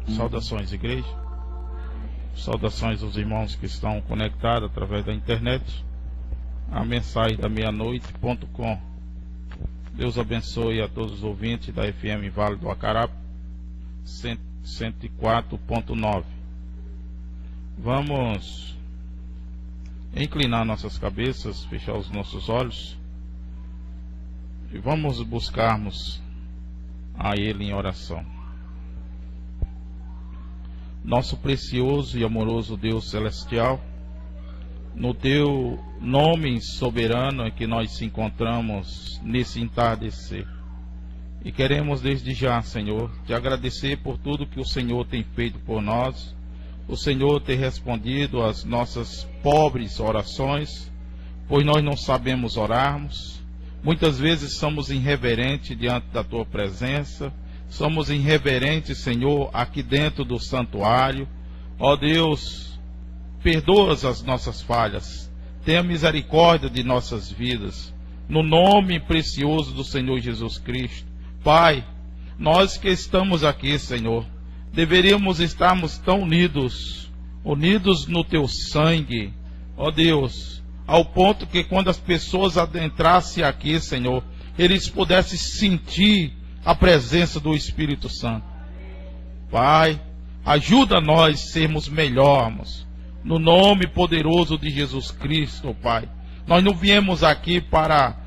Saudações, igreja. Saudações aos irmãos que estão conectados através da internet. A mensagem da meia-noite.com. Deus abençoe a todos os ouvintes da FM Vale do Acará 104.9. Vamos inclinar nossas cabeças, fechar os nossos olhos e vamos buscarmos a Ele em oração. Nosso precioso e amoroso Deus celestial, no Teu nome soberano é que nós se encontramos nesse entardecer. E queremos desde já, Senhor, Te agradecer por tudo que o Senhor tem feito por nós, o Senhor ter respondido às nossas pobres orações, pois nós não sabemos orarmos, muitas vezes somos irreverentes diante da Tua presença, somos irreverentes, Senhor, aqui dentro do santuário. Ó Deus, perdoa as nossas falhas, tenha misericórdia de nossas vidas, no nome precioso do Senhor Jesus Cristo. Pai, nós que estamos aqui, Senhor, deveríamos estarmos tão unidos no Teu sangue, ó Deus, ao ponto que quando as pessoas adentrassem aqui, Senhor, eles pudessem sentir a presença do Espírito Santo. Pai, ajuda nós a sermos melhores, no nome poderoso de Jesus Cristo, Pai. Nós não viemos aqui para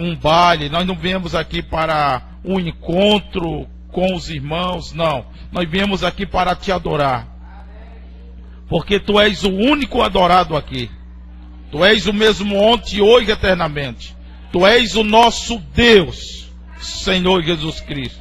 um baile, nós não viemos aqui para um encontro com os irmãos, não. Nós viemos aqui para Te adorar, porque Tu és o único adorado aqui. Tu és o mesmo ontem, hoje e eternamente. Tu és o nosso Deus, Senhor Jesus Cristo.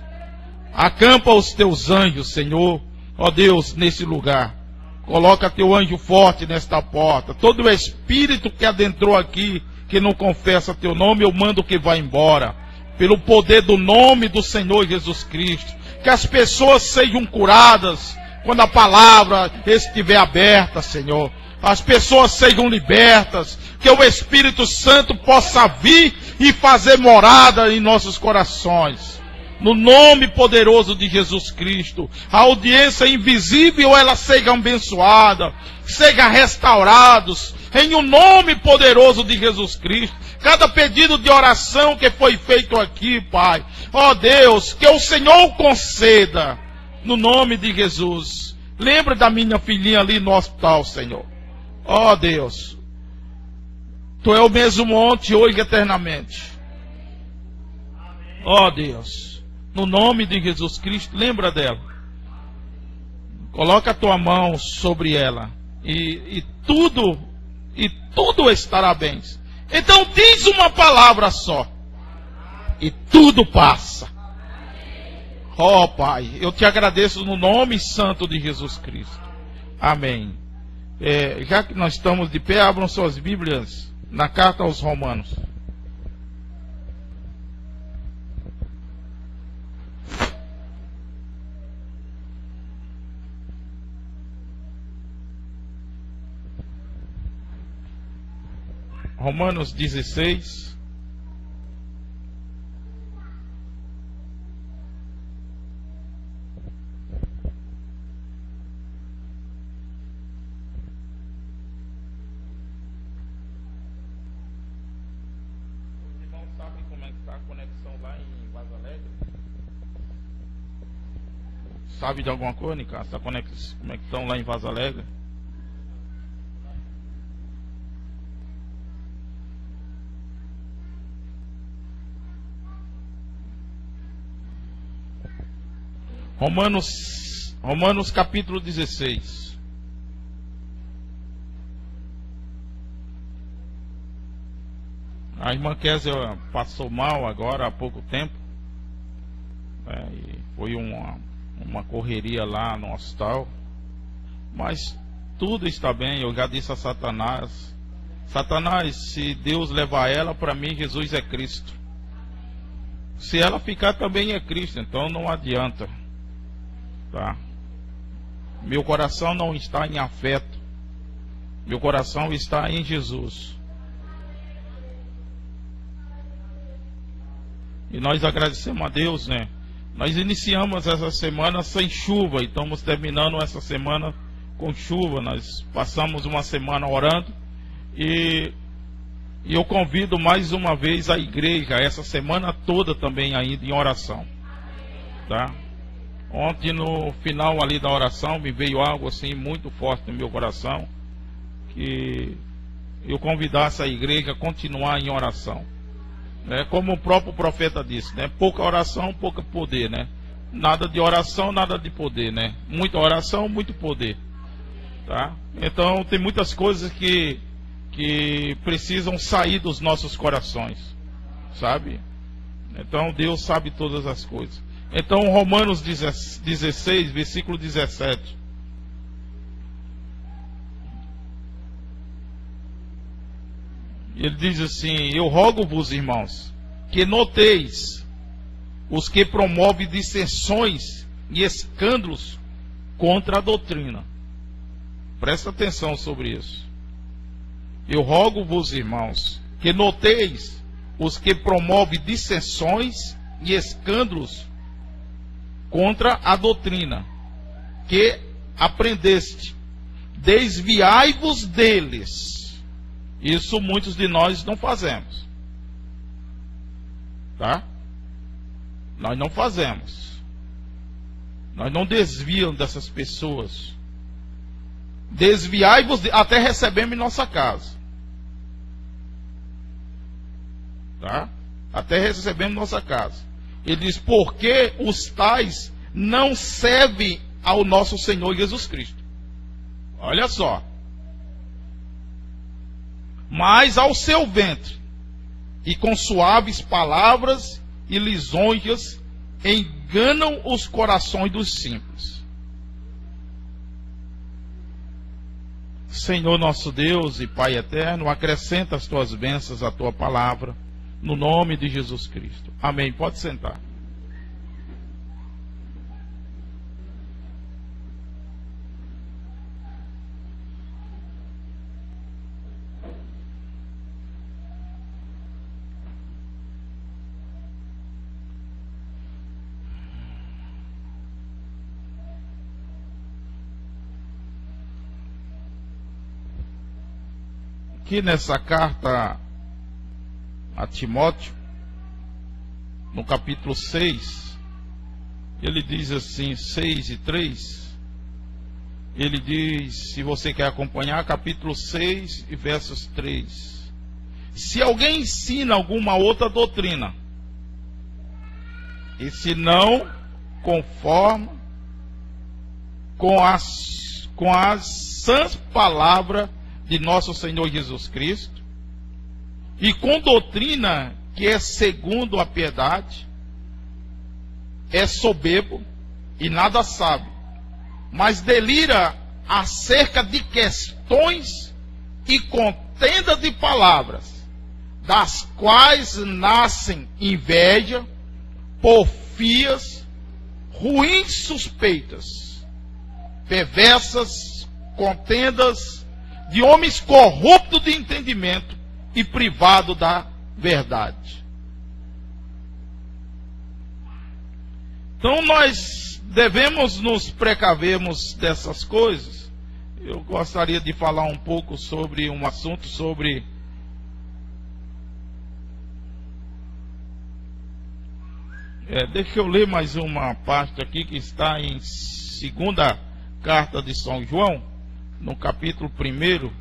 Acampa os Teus anjos, Senhor, ó Deus, nesse lugar. Coloca Teu anjo forte nesta porta. Todo espírito que adentrou aqui, que não confessa Teu nome, eu mando que vá embora. Pelo poder do nome do Senhor Jesus Cristo. Que as pessoas sejam curadas quando a palavra estiver aberta, Senhor. As pessoas sejam libertas, que o Espírito Santo possa vir e fazer morada em nossos corações. No nome poderoso de Jesus Cristo, a audiência invisível, ela seja abençoada, seja restaurados, em o nome poderoso de Jesus Cristo. Cada pedido de oração que foi feito aqui, Pai, ó Deus, que o Senhor conceda, no nome de Jesus. Lembra da minha filhinha ali no hospital, Senhor. Ó Deus, Tu é o mesmo ontem, hoje e eternamente. Ó Deus, no nome de Jesus Cristo, lembra dela. Coloca a Tua mão sobre ela e tudo estará bem. Então diz uma palavra só e tudo passa. Ó Pai, eu Te agradeço no nome santo de Jesus Cristo. Amém. Já que nós estamos de pé, abram suas Bíblias na carta aos Romanos. Romanos 16. Sabe de alguma coisa, Nicasso? Essa conexão lá em Vaza Alegre? Romanos capítulo 16. A irmã Kézia passou mal agora há pouco tempo. E foi uma correria lá no hospital. Mas tudo está bem. Eu já disse a Satanás: Satanás, se Deus levar ela, para mim Jesus é Cristo. Se ela ficar, também é Cristo, então não adianta, tá? Meu coração não está em afeto, meu coração está em Jesus. E nós agradecemos a Deus, né? Nós iniciamos essa semana sem chuva e estamos terminando essa semana com chuva. Nós passamos uma semana orando e eu convido mais uma vez a igreja, essa semana toda também ainda em oração, tá? Ontem no final ali da oração me veio algo assim muito forte no meu coração, que eu convidasse a igreja a continuar em oração. Como o próprio profeta disse, né? Pouca oração, pouco poder, né? Nada de oração, nada de poder, né? Muita oração, muito poder, tá? Então tem muitas coisas que precisam sair dos nossos corações, sabe? Então Deus sabe todas as coisas. Então Romanos 16, versículo 17. Ele diz assim: eu rogo-vos, irmãos, que noteis os que promovem dissensões e escândalos contra a doutrina. Presta atenção sobre isso. Eu rogo-vos, irmãos, que noteis os que promovem dissensões e escândalos contra a doutrina que aprendeste. Desviai-vos deles. Isso muitos de nós não fazemos, tá? Nós não fazemos. Nós não desviamos dessas pessoas. Desviai-vos, até recebemos em nossa casa, tá? Até recebemos em nossa casa. Ele diz: porque os tais não servem ao nosso Senhor Jesus Cristo. Olha só. Mas ao seu ventre, e com suaves palavras e lisonjas enganam os corações dos simples. Senhor nosso Deus e Pai eterno, acrescenta as tuas bênçãos à tua palavra, no nome de Jesus Cristo. Amém. Pode sentar. Aqui nessa carta a Timóteo, no capítulo 6, ele diz assim, 6:3, ele diz, se você quer acompanhar, capítulo 6 e versos 3: se alguém ensina alguma outra doutrina, e se não conforma com as sãs palavras de nosso Senhor Jesus Cristo, e com doutrina que é segundo a piedade, é soberbo e nada sabe, mas delira acerca de questões e contenda de palavras, das quais nascem inveja, porfias, ruins suspeitas, perversas contendas de homens corruptos de entendimento e privados da verdade. Então nós devemos nos precavermos dessas coisas. Eu gostaria de falar um pouco sobre um assunto sobre deixa eu ler mais uma parte aqui que está em segunda carta de São João, no capítulo 1,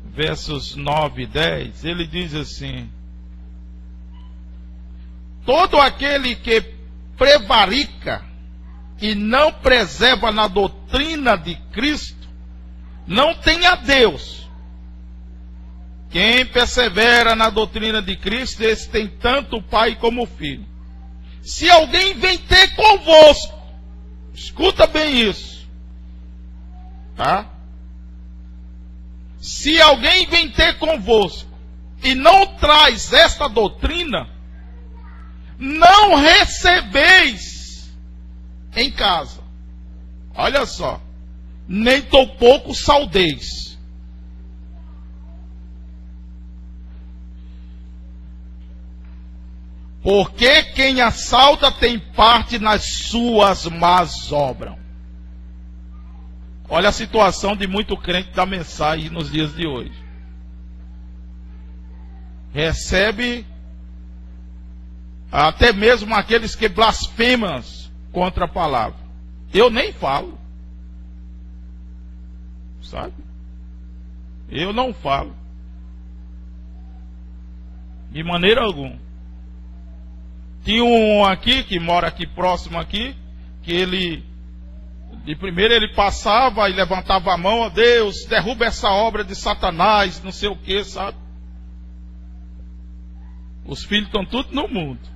versos 9 e 10, ele diz assim: todo aquele que prevarica e não preserva na doutrina de Cristo, não tem a Deus. Quem persevera na doutrina de Cristo, esse tem tanto o Pai como o Filho. Se alguém vem ter convosco, escuta bem isso, Tá? Se alguém vem ter convosco e não traz esta doutrina, não recebeis em casa. Olha só. Nem tampouco saudeis. Porque quem assalta tem parte nas suas más obras. Olha a situação de muito crente da mensagem nos dias de hoje. Recebe até mesmo aqueles que blasfemam contra a palavra. Eu nem falo. Sabe? Eu não falo. De maneira alguma. Tinha um aqui, que mora aqui próximo aqui, que ele, de primeiro ele passava e levantava a mão, ó Deus, derruba essa obra de Satanás, não sei o que, sabe? Os filhos estão tudo no mundo.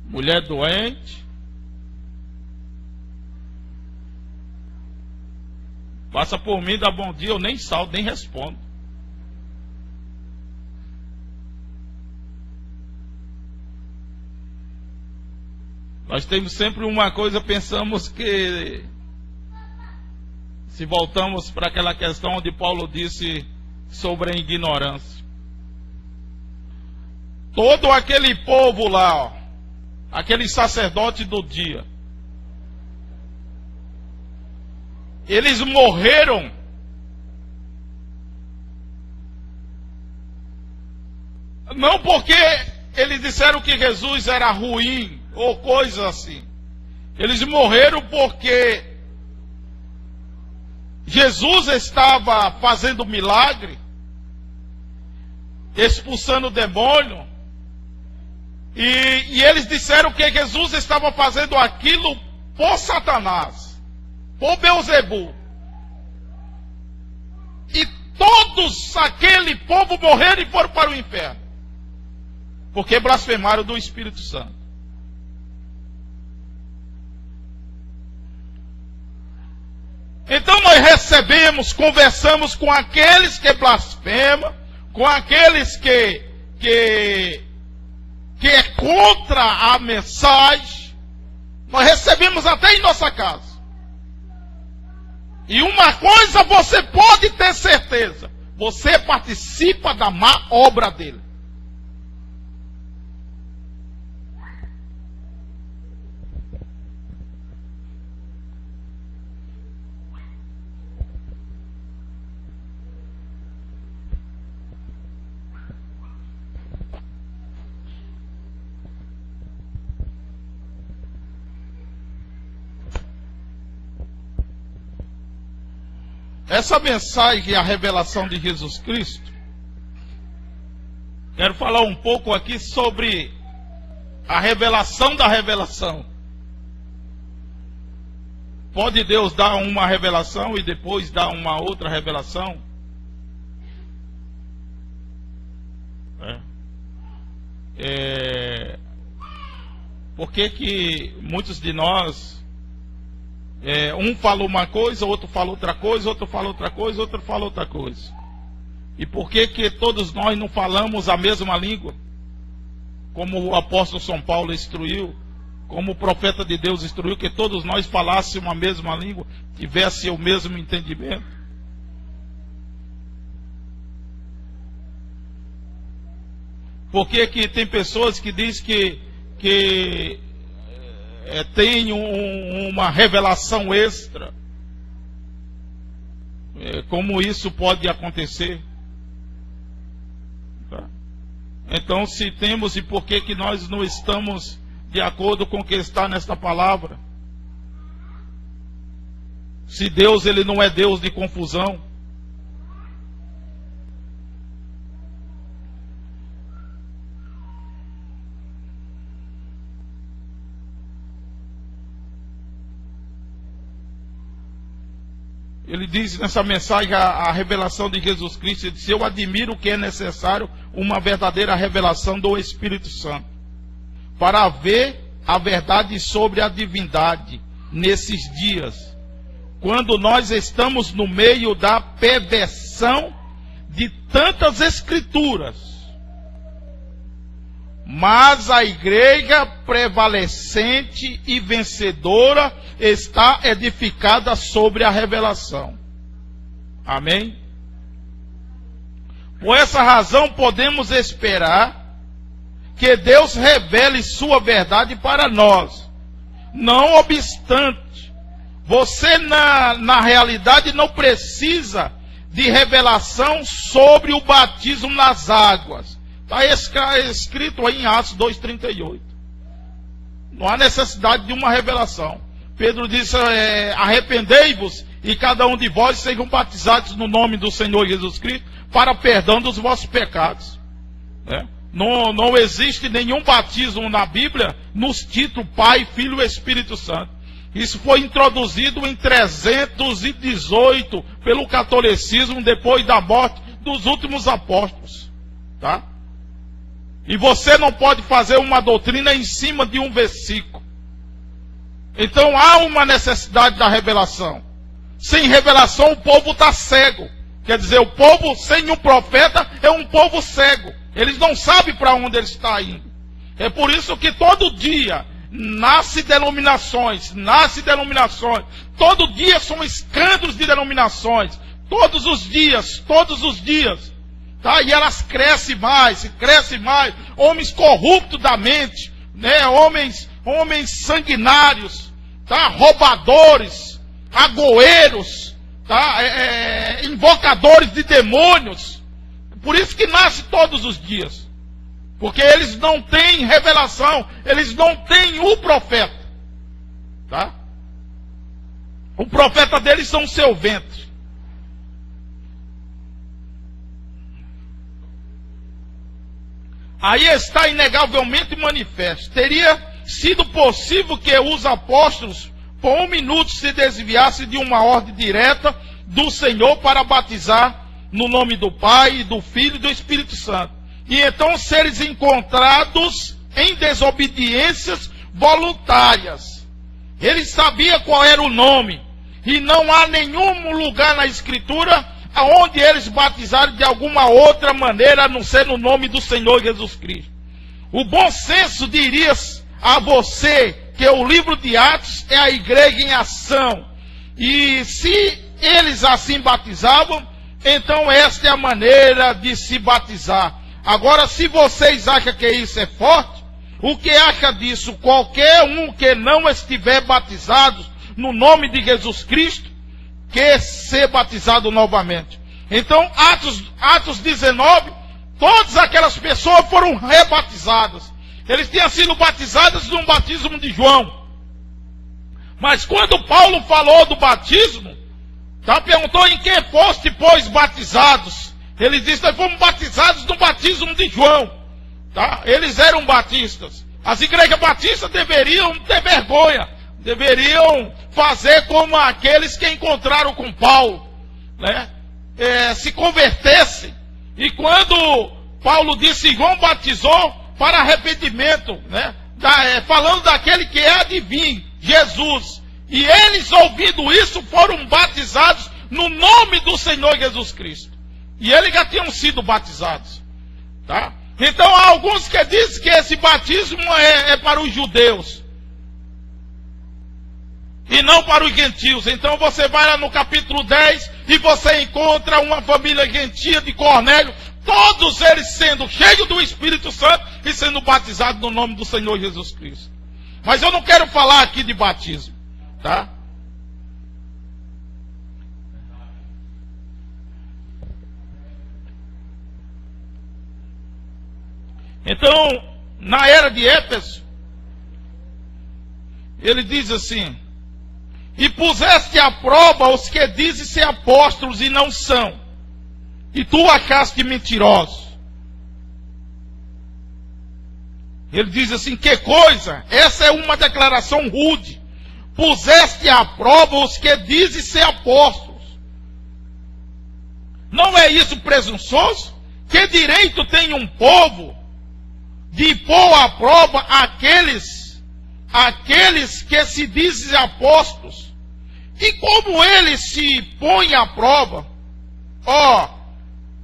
Mulher doente. Passa por mim, dá bom dia, eu nem salto, nem respondo. Nós temos sempre uma coisa, pensamos que, se voltamos para aquela questão onde Paulo disse sobre a ignorância. Todo aquele povo lá, ó, aquele sacerdote do dia, eles morreram não porque eles disseram que Jesus era ruim ou coisa assim. Eles morreram porque Jesus estava fazendo milagre, expulsando o demônio, e eles disseram que Jesus estava fazendo aquilo por Satanás, por Beelzebul. E todos aquele povo morreram e foram para o inferno, porque blasfemaram do Espírito Santo. Então nós recebemos, conversamos com aqueles que blasfemam, com aqueles que é contra a mensagem. Nós recebemos até em nossa casa. E uma coisa você pode ter certeza: você participa da má obra dele. Essa mensagem, a revelação de Jesus Cristo, quero falar um pouco aqui sobre a revelação da revelação. Pode Deus dar uma revelação e depois dar uma outra revelação? Por que muitos de nós, um fala uma coisa, outro fala outra coisa, outro fala outra coisa, outro fala outra coisa? E por que todos nós não falamos a mesma língua? Como o apóstolo São Paulo instruiu, como o profeta de Deus instruiu, que todos nós falássemos a mesma língua, tivesse o mesmo entendimento. Por que tem pessoas que dizem que tem uma revelação extra? Como isso pode acontecer? Tá? Então, se temos, e por que nós não estamos de acordo com o que está nesta palavra? Se Deus, ele não é Deus de confusão. Ele diz nessa mensagem, a revelação de Jesus Cristo, ele diz: eu admiro que é necessário uma verdadeira revelação do Espírito Santo, para ver a verdade sobre a divindade nesses dias, quando nós estamos no meio da perversão de tantas escrituras. Mas a igreja prevalecente e vencedora está edificada sobre a revelação. Amém? Por essa razão podemos esperar que Deus revele sua verdade para nós. Não obstante, você na realidade não precisa de revelação sobre o batismo nas águas. Está escrito aí em Atos 2,38. Não há necessidade de uma revelação. Pedro disse, arrependei-vos e cada um de vós sejam batizados no nome do Senhor Jesus Cristo para perdão dos vossos pecados. Não existe nenhum batismo na Bíblia nos títulos Pai, Filho e Espírito Santo. Isso foi introduzido em 318 pelo catolicismo depois da morte dos últimos apóstolos. Tá? E você não pode fazer uma doutrina em cima de um versículo. Então há uma necessidade da revelação. Sem revelação o povo está cego. Quer dizer, o povo sem um profeta é um povo cego. Eles não sabem para onde ele está indo. É por isso que todo dia nasce denominações. Todo dia são escândalos de denominações. Todos os dias. Tá? E elas crescem mais. Homens corruptos da mente, né? Homens sanguinários, tá? Roubadores, agoeiros, tá? Invocadores de demônios. Por isso que nasce todos os dias. Porque eles não têm revelação. Eles não têm o profeta. Tá? O profeta deles são o seu ventre. Aí está inegavelmente manifesto. Teria sido possível que os apóstolos, por um minuto, se desviassem de uma ordem direta do Senhor para batizar no nome do Pai, do Filho e do Espírito Santo. E então serem encontrados em desobediências voluntárias. Ele sabia qual era o nome. E não há nenhum lugar na Escritura onde eles batizaram de alguma outra maneira, a não ser no nome do Senhor Jesus Cristo. O bom senso diria a você que o livro de Atos é a igreja em ação. E se eles assim batizavam, então esta é a maneira de se batizar. Agora, se vocês acham que isso é forte, o que acha disso? Qualquer um que não estiver batizado no nome de Jesus Cristo, que ser batizado novamente. Então, Atos 19, todas aquelas pessoas foram rebatizadas. Eles tinham sido batizados no batismo de João. Mas quando Paulo falou do batismo, perguntou em que foste, pois, batizados. Ele disse, nós fomos batizados no batismo de João. Tá? Eles eram batistas. As igrejas batistas deveriam ter vergonha. Deveriam fazer como aqueles que encontraram com Paulo. Né? Se convertessem. E quando Paulo disse, João batizou para arrependimento. Né? Falando daquele que é adivinho, Jesus. E eles, ouvindo isso, foram batizados no nome do Senhor Jesus Cristo. E eles já tinham sido batizados. Tá? Então há alguns que dizem que esse batismo é para os judeus. E não para os gentios. Então você vai lá no capítulo 10 e você encontra uma família gentia de Cornélio. Todos eles sendo cheios do Espírito Santo e sendo batizados no nome do Senhor Jesus Cristo. Mas eu não quero falar aqui de batismo. Tá? Então, na era de Éfeso, ele diz assim: e puseste à prova os que dizem ser apóstolos e não são, e tu achaste mentirosos. Ele diz assim, que coisa? Essa é uma declaração rude. Puseste à prova os que dizem ser apóstolos. Não é isso presunçoso? Que direito tem um povo de pôr à prova aqueles que se dizem apóstolos, E como ele se põe à prova,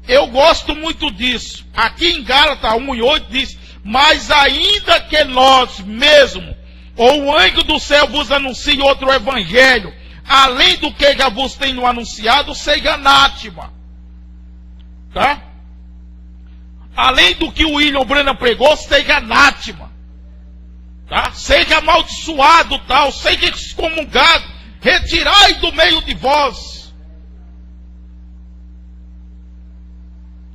eu gosto muito disso. Aqui em Gálatas 1:8 diz: mas ainda que nós mesmos, ou o anjo do céu vos anuncie outro evangelho, além do que já vos tenho anunciado, seja anátema. Tá? Além do que o William Branham pregou, seja anátema. Tá? Seja amaldiçoado, tal, seja excomungado, retirai do meio de vós.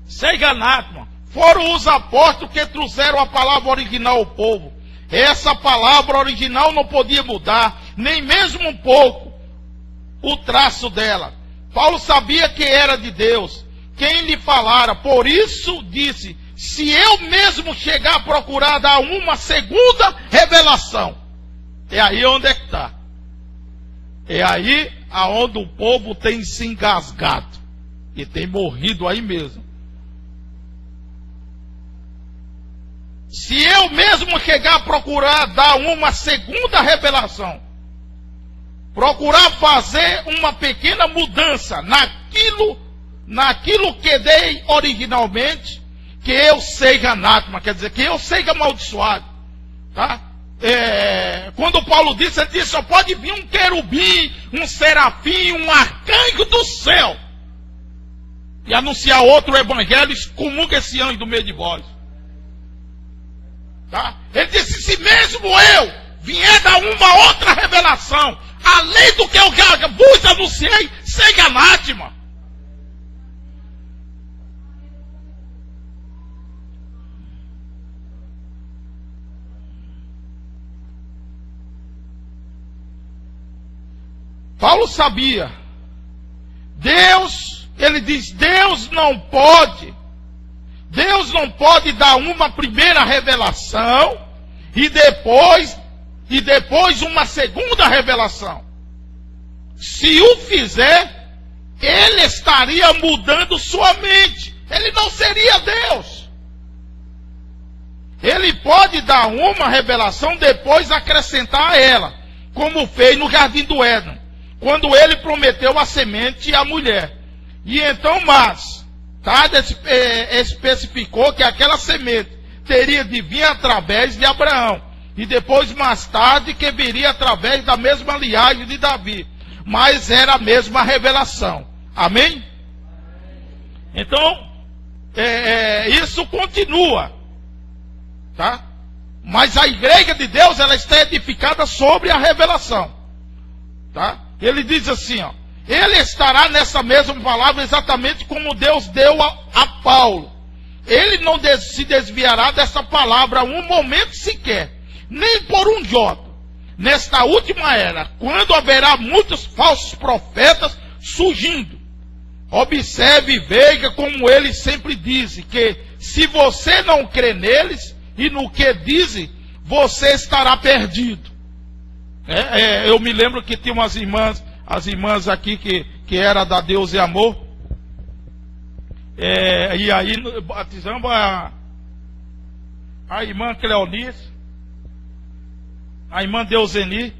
Seja anátema. Foram os apóstolos que trouxeram a palavra original ao povo. Essa palavra original não podia mudar, nem mesmo um pouco, o traço dela. Paulo sabia que era de Deus, quem lhe falara. Por isso disse: se eu mesmo chegar a procurar dar uma segunda revelação. É aí onde é que está. É aí aonde o povo tem se engasgado. E tem morrido aí mesmo. Se eu mesmo chegar a procurar dar uma segunda revelação, procurar fazer uma pequena mudança naquilo que dei originalmente, que eu seja anátema, quer dizer, que eu seja amaldiçoado. Tá? Quando Paulo disse, ele disse: só pode vir um querubim, um serafim, um arcanjo do céu, e anunciar outro evangelho, excomunga esse anjo do meio de vós. Tá? Ele disse: se mesmo eu vier dar uma outra revelação, além do que eu já vos anunciei, seja anátema. Paulo sabia. Ele diz: Deus não pode dar uma primeira revelação e depois uma segunda revelação. Se o fizer, ele estaria mudando sua mente. Ele não seria Deus. Ele pode dar uma revelação, depois acrescentar a ela, como fez no Jardim do Éden, quando ele prometeu a semente à mulher. E então, especificou que aquela semente teria de vir através de Abraão. E depois, mais tarde, que viria através da mesma linhagem de Davi. Mas era a mesma revelação. Amém? Então, isso continua. Tá? Mas a igreja de Deus, ela está edificada sobre a revelação. Tá? Ele diz assim, ele estará nessa mesma palavra exatamente como Deus deu a Paulo. Ele não se desviará dessa palavra um momento sequer, nem por um jota. Nesta última era, quando haverá muitos falsos profetas surgindo. Observe e veja como ele sempre diz, que se você não crê neles e no que dizem, você estará perdido. Eu me lembro que tinha umas irmãs, as irmãs aqui que era da Deus e Amor, e aí batizamos a irmã Cleonice, a irmã Deuseni,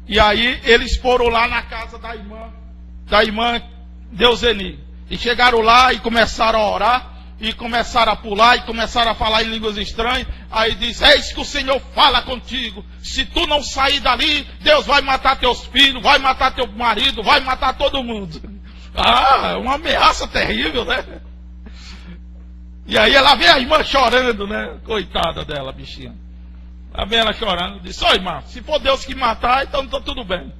e aí eles foram lá na casa da irmã Deuseni, e chegaram lá e começaram a orar, e começaram a pular, e começaram a falar em línguas estranhas. Aí diz: eis que o Senhor fala contigo, se tu não sair dali, Deus vai matar teus filhos, vai matar teu marido, vai matar todo mundo. Uma ameaça terrível, né? E aí ela vê a irmã chorando, né? Coitada dela, bichinha. Lá vem ela chorando, diz: ó, irmã, se for Deus que matar, então tá tudo bem.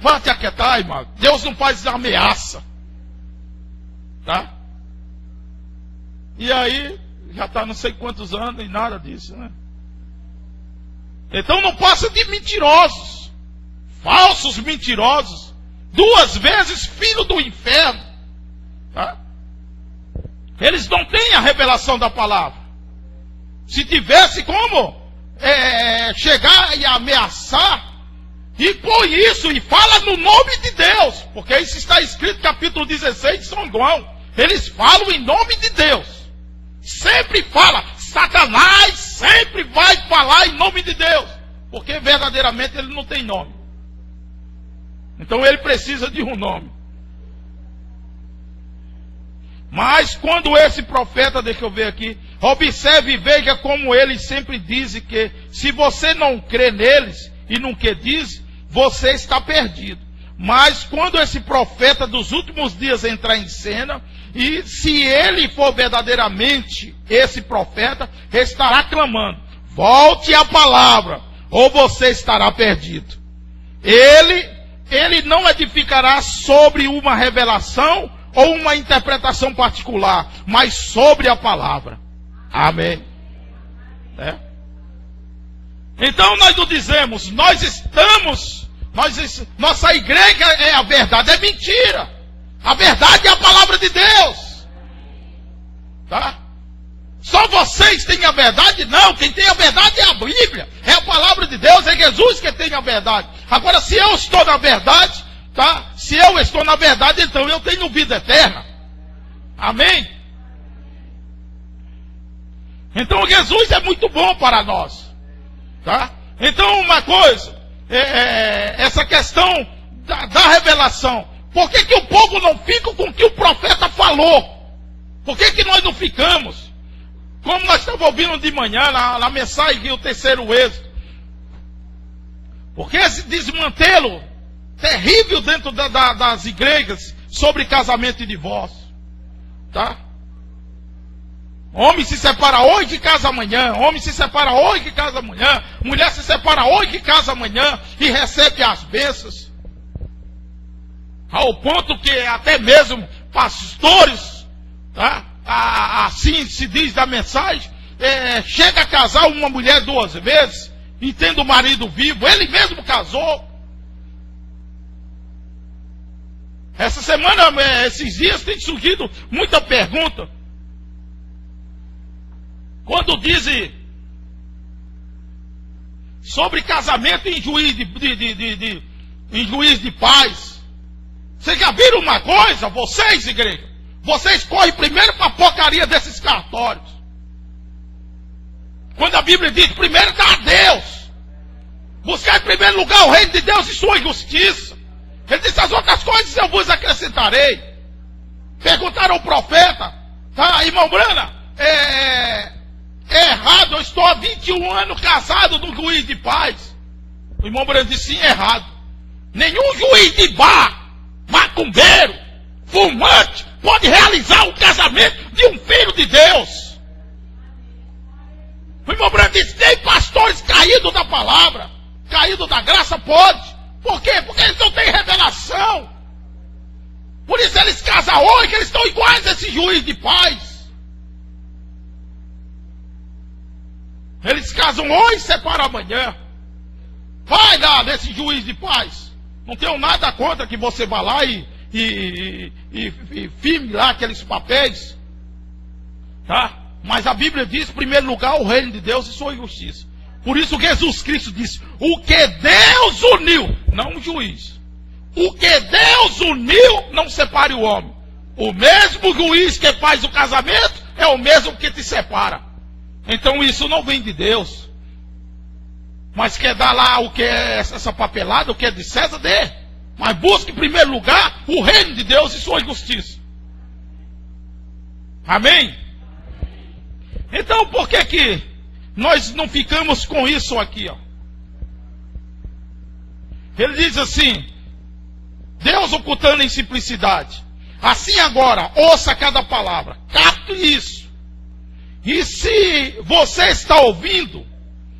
Vai te aquietar, irmã. Deus não faz ameaça. Tá? E aí, já está não sei quantos anos e nada disso, né? Então não passa de mentirosos, falsos mentirosos, 2 vezes filho do inferno. Tá? Eles não têm a revelação da palavra. Se tivesse como chegar e ameaçar, e põe isso e fala no nome de Deus, porque isso está escrito no capítulo 16 de São João. Eles falam em nome de Deus. Sempre fala. Satanás sempre vai falar em nome de Deus. Porque verdadeiramente ele não tem nome. Então ele precisa de um nome. Mas quando esse profeta, deixa eu ver aqui, observe e veja como eles sempre dizem que se você não crê neles e no que diz, você está perdido. Mas quando esse profeta dos últimos dias entrar em cena, e se ele for verdadeiramente esse profeta, estará clamando: volte à palavra, ou você estará perdido. Ele não edificará sobre uma revelação ou uma interpretação particular, mas sobre a palavra. Amém. Então nós não dizemos, nossa igreja é a verdade, é mentira. A verdade é a palavra de Deus. Tá? Só vocês têm a verdade? Não, quem tem a verdade é a Bíblia, é a palavra de Deus, é Jesus que tem a verdade. Agora, se eu estou na verdade, tá? Se eu estou na verdade, então eu tenho vida eterna. Amém? Então Jesus é muito bom para nós. Tá? Então uma coisa, essa questão da revelação. Por que o povo não fica com o que o profeta falou? Por que nós não ficamos? Como nós estávamos ouvindo de manhã na mensagem do terceiro êxodo. Porque esse desmantelo terrível dentro das igrejas sobre casamento e divórcio. Tá? Homem se separa hoje e casa amanhã. Homem se separa hoje e casa amanhã. Mulher se separa hoje e casa amanhã. E recebe as bênçãos. Ao ponto que até mesmo pastores, tá? Assim se diz da mensagem, chega a casar uma mulher 2 vezes, e tendo o marido vivo, ele mesmo casou. Essa semana, esses dias, tem surgido muita pergunta. Quando dizem sobre casamento em juiz de paz, vocês já viram uma coisa, vocês, igreja? Vocês correm primeiro para a porcaria desses cartórios. Quando a Bíblia diz, primeiro dá a Deus. Buscar em primeiro lugar o reino de Deus e sua justiça. Ele disse, as outras coisas eu vos acrescentarei. Perguntaram ao profeta, tá, irmão Brana, é errado, eu estou há 21 anos casado no juiz de paz. O irmão Brana disse, sim, é errado. Nenhum juiz de bar, macumbeiro, fumante, pode realizar o casamento de um filho de Deus. O irmão Brana disse, nem pastores caídos da palavra, caídos da graça pode. Por quê? Porque eles não têm revelação. Por isso eles casam hoje, eles estão iguais a esse juiz de paz. Eles casam hoje e separam amanhã. Vai lá nesse juiz de paz. Não tenho nada contra que você vá lá e firme lá aqueles papéis. Tá? Mas a Bíblia diz, em primeiro lugar, o reino de Deus e sua justiça. Por isso Jesus Cristo disse, o que Deus uniu, não o juiz. O que Deus uniu, não separe o homem. O mesmo juiz que faz o casamento, é o mesmo que te separa. Então isso não vem de Deus. Mas quer dar lá o que é essa papelada, o que é de César, dê. Mas busque em primeiro lugar o reino de Deus e sua justiça. Amém? Então por que nós não ficamos com isso aqui, ó? Ele diz assim, Deus ocultando em simplicidade. Assim agora, ouça cada palavra, capte isso. E se você está ouvindo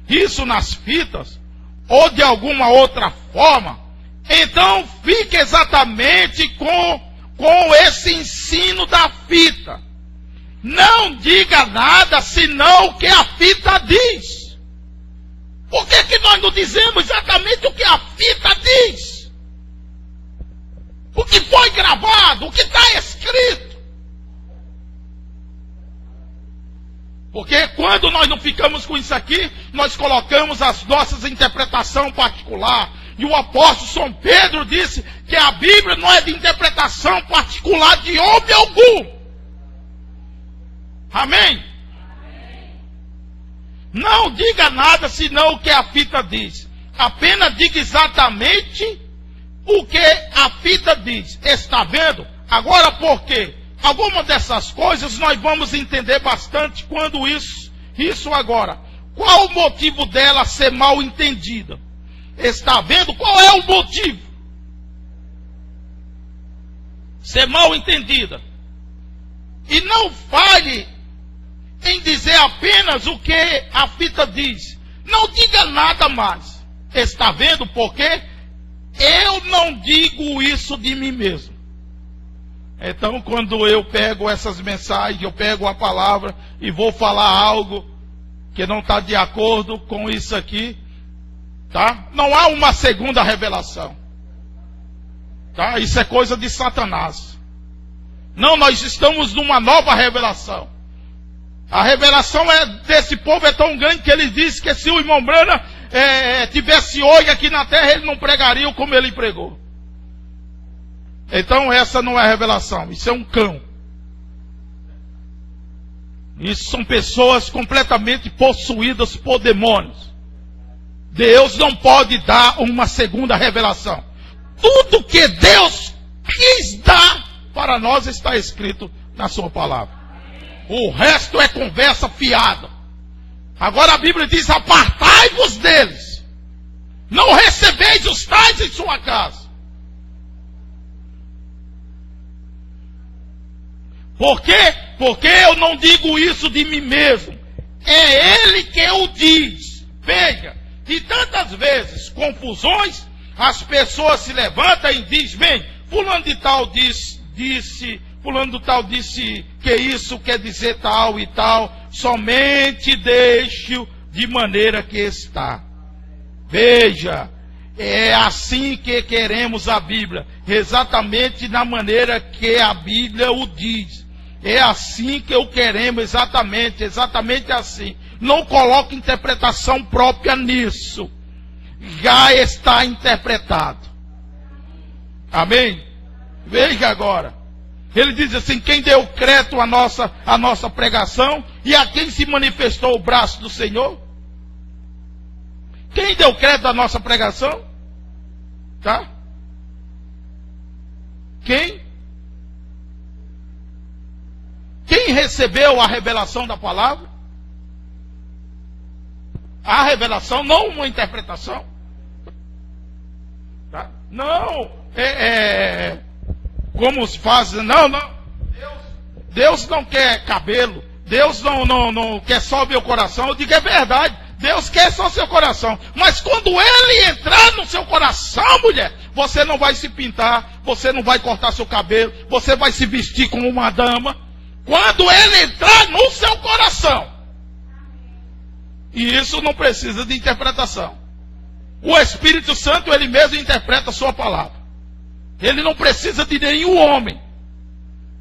isso nas fitas, ou de alguma outra forma, então fique exatamente com esse ensino da fita. Não diga nada senão o que a fita diz. Por que nós não dizemos exatamente o que a fita diz? O que foi gravado, o que está escrito. Porque quando nós não ficamos com isso aqui, nós colocamos as nossas interpretações particulares. E o apóstolo São Pedro disse que a Bíblia não é de interpretação particular de homem algum. Amém? Não diga nada senão o que a fita diz. Apenas diga exatamente o que a fita diz. Está vendo? Agora por quê? Algumas dessas coisas nós vamos entender bastante quando isso agora. Qual o motivo dela ser mal entendida? Está vendo? Qual é o motivo? Ser mal entendida. E não fale em dizer apenas o que a fita diz. Não diga nada mais. Está vendo por quê? Eu não digo isso de mim mesmo. Então, quando eu pego essas mensagens, eu pego a palavra e vou falar algo que não está de acordo com isso aqui, tá? Não há uma segunda revelação, tá? Isso é coisa de Satanás. Não, nós estamos numa nova revelação. A revelação desse povo é tão grande que ele disse que se o irmão Branham tivesse hoje aqui na terra, ele não pregaria como ele pregou. Então essa não é revelação, isso é um cão. Isso são pessoas completamente possuídas por demônios. Deus não pode dar uma segunda revelação. Tudo que Deus quis dar para nós está escrito na sua palavra. O resto é conversa fiada. Agora a Bíblia diz: apartai-vos deles. Não recebeis os tais em sua casa. Por quê? Porque eu não digo isso de mim mesmo. É Ele que o diz. Veja, e tantas vezes, confusões, as pessoas se levantam e dizem: bem, fulano de tal disse, fulano de tal disse que isso quer dizer tal e tal. Somente deixe-o de maneira que está. Veja, é assim que queremos a Bíblia. Exatamente na maneira que a Bíblia o diz. É assim que o queremos, exatamente assim. Não coloque interpretação própria nisso. Já está interpretado. Amém? Veja agora. Ele diz assim: quem deu crédito à nossa pregação e a quem se manifestou o braço do Senhor? Quem deu crédito à nossa pregação? Tá? Quem? Quem recebeu a revelação da palavra? A revelação, não uma interpretação. Tá? Não, como se faz, não. Deus não quer cabelo. Deus não quer só meu coração. Eu digo, é verdade. Deus quer só seu coração. Mas quando Ele entrar no seu coração, mulher, você não vai se pintar, você não vai cortar seu cabelo, você vai se vestir como uma dama. Quando Ele entrar no seu coração. E isso não precisa de interpretação. O Espírito Santo, Ele mesmo interpreta a sua palavra. Ele não precisa de nenhum homem.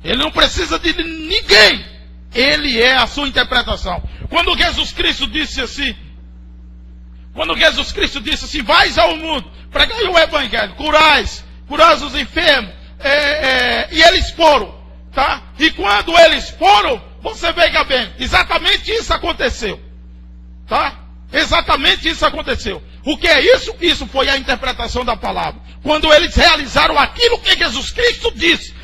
Ele não precisa de ninguém. Ele é a sua interpretação. Quando Jesus Cristo disse assim, vais ao mundo, pregai o evangelho, curais os enfermos, e eles foram. Tá? E quando eles foram, você veja bem, exatamente isso aconteceu. Tá? Exatamente isso aconteceu. O que é isso? Isso foi a interpretação da palavra. Quando eles realizaram aquilo que Jesus Cristo disse.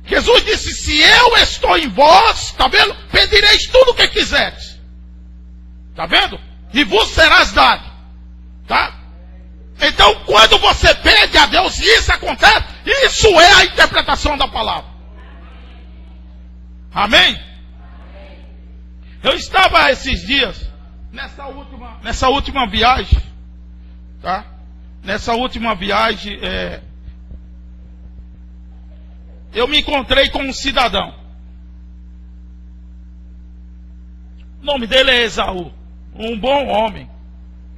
Jesus disse: se eu estou em vós, tá vendo? Pedireis tudo o que quiseres. Tá vendo? E vos serás dado. Tá? Então, quando você pede a Deus e isso acontece, isso é a interpretação da palavra. Amém? Eu estava esses dias nessa última viagem, tá? Nessa última viagem, eu me encontrei com um cidadão. O nome dele é Esaú, um bom homem,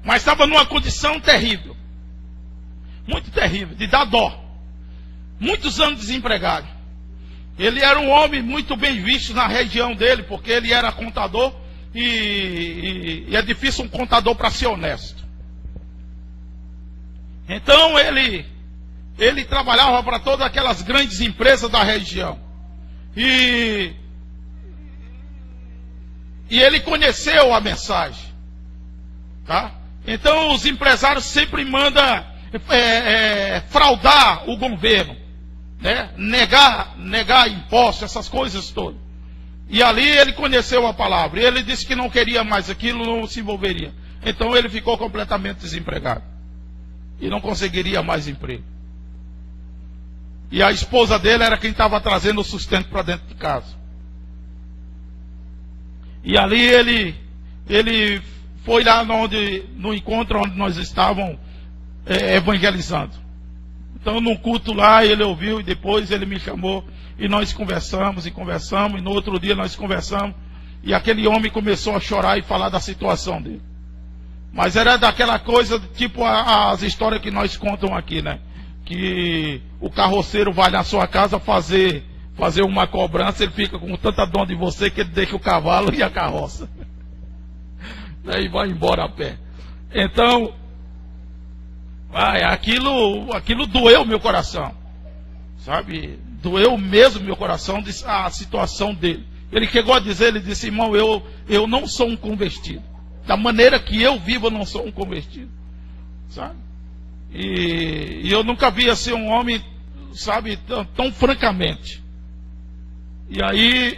mas estava numa condição terrível, muito terrível, de dar dó. Muitos anos desempregado. Ele era um homem muito bem visto na região dele, porque ele era contador e é difícil um contador para ser honesto. Então ele trabalhava para todas aquelas grandes empresas da região. E ele conheceu a mensagem. Tá? Então os empresários sempre mandam fraudar o governo, né? Negar impostos, essas coisas todas. E ali ele conheceu a palavra. E ele disse que não queria mais aquilo, não se envolveria. Então ele ficou completamente desempregado. E não conseguiria mais emprego. E a esposa dele era quem estava trazendo o sustento para dentro de casa. E ali ele foi lá no encontro onde nós estávamos evangelizando. Então num culto lá ele ouviu e depois ele me chamou e nós conversamos e no outro dia nós conversamos e aquele homem começou a chorar e falar da situação dele. Mas era daquela coisa tipo as histórias que nós contamos aqui, né? Que o carroceiro vai na sua casa fazer uma cobrança, ele fica com tanta dor de você que ele deixa o cavalo e a carroça. Daí vai embora a pé. Então, aquilo doeu meu coração. Sabe? Doeu mesmo meu coração a situação dele. Ele chegou a dizer, ele disse, irmão, eu não sou um convertido. Da maneira que eu vivo, eu não sou um convertido. Sabe? E eu nunca vi assim um homem, sabe, tão francamente. E aí,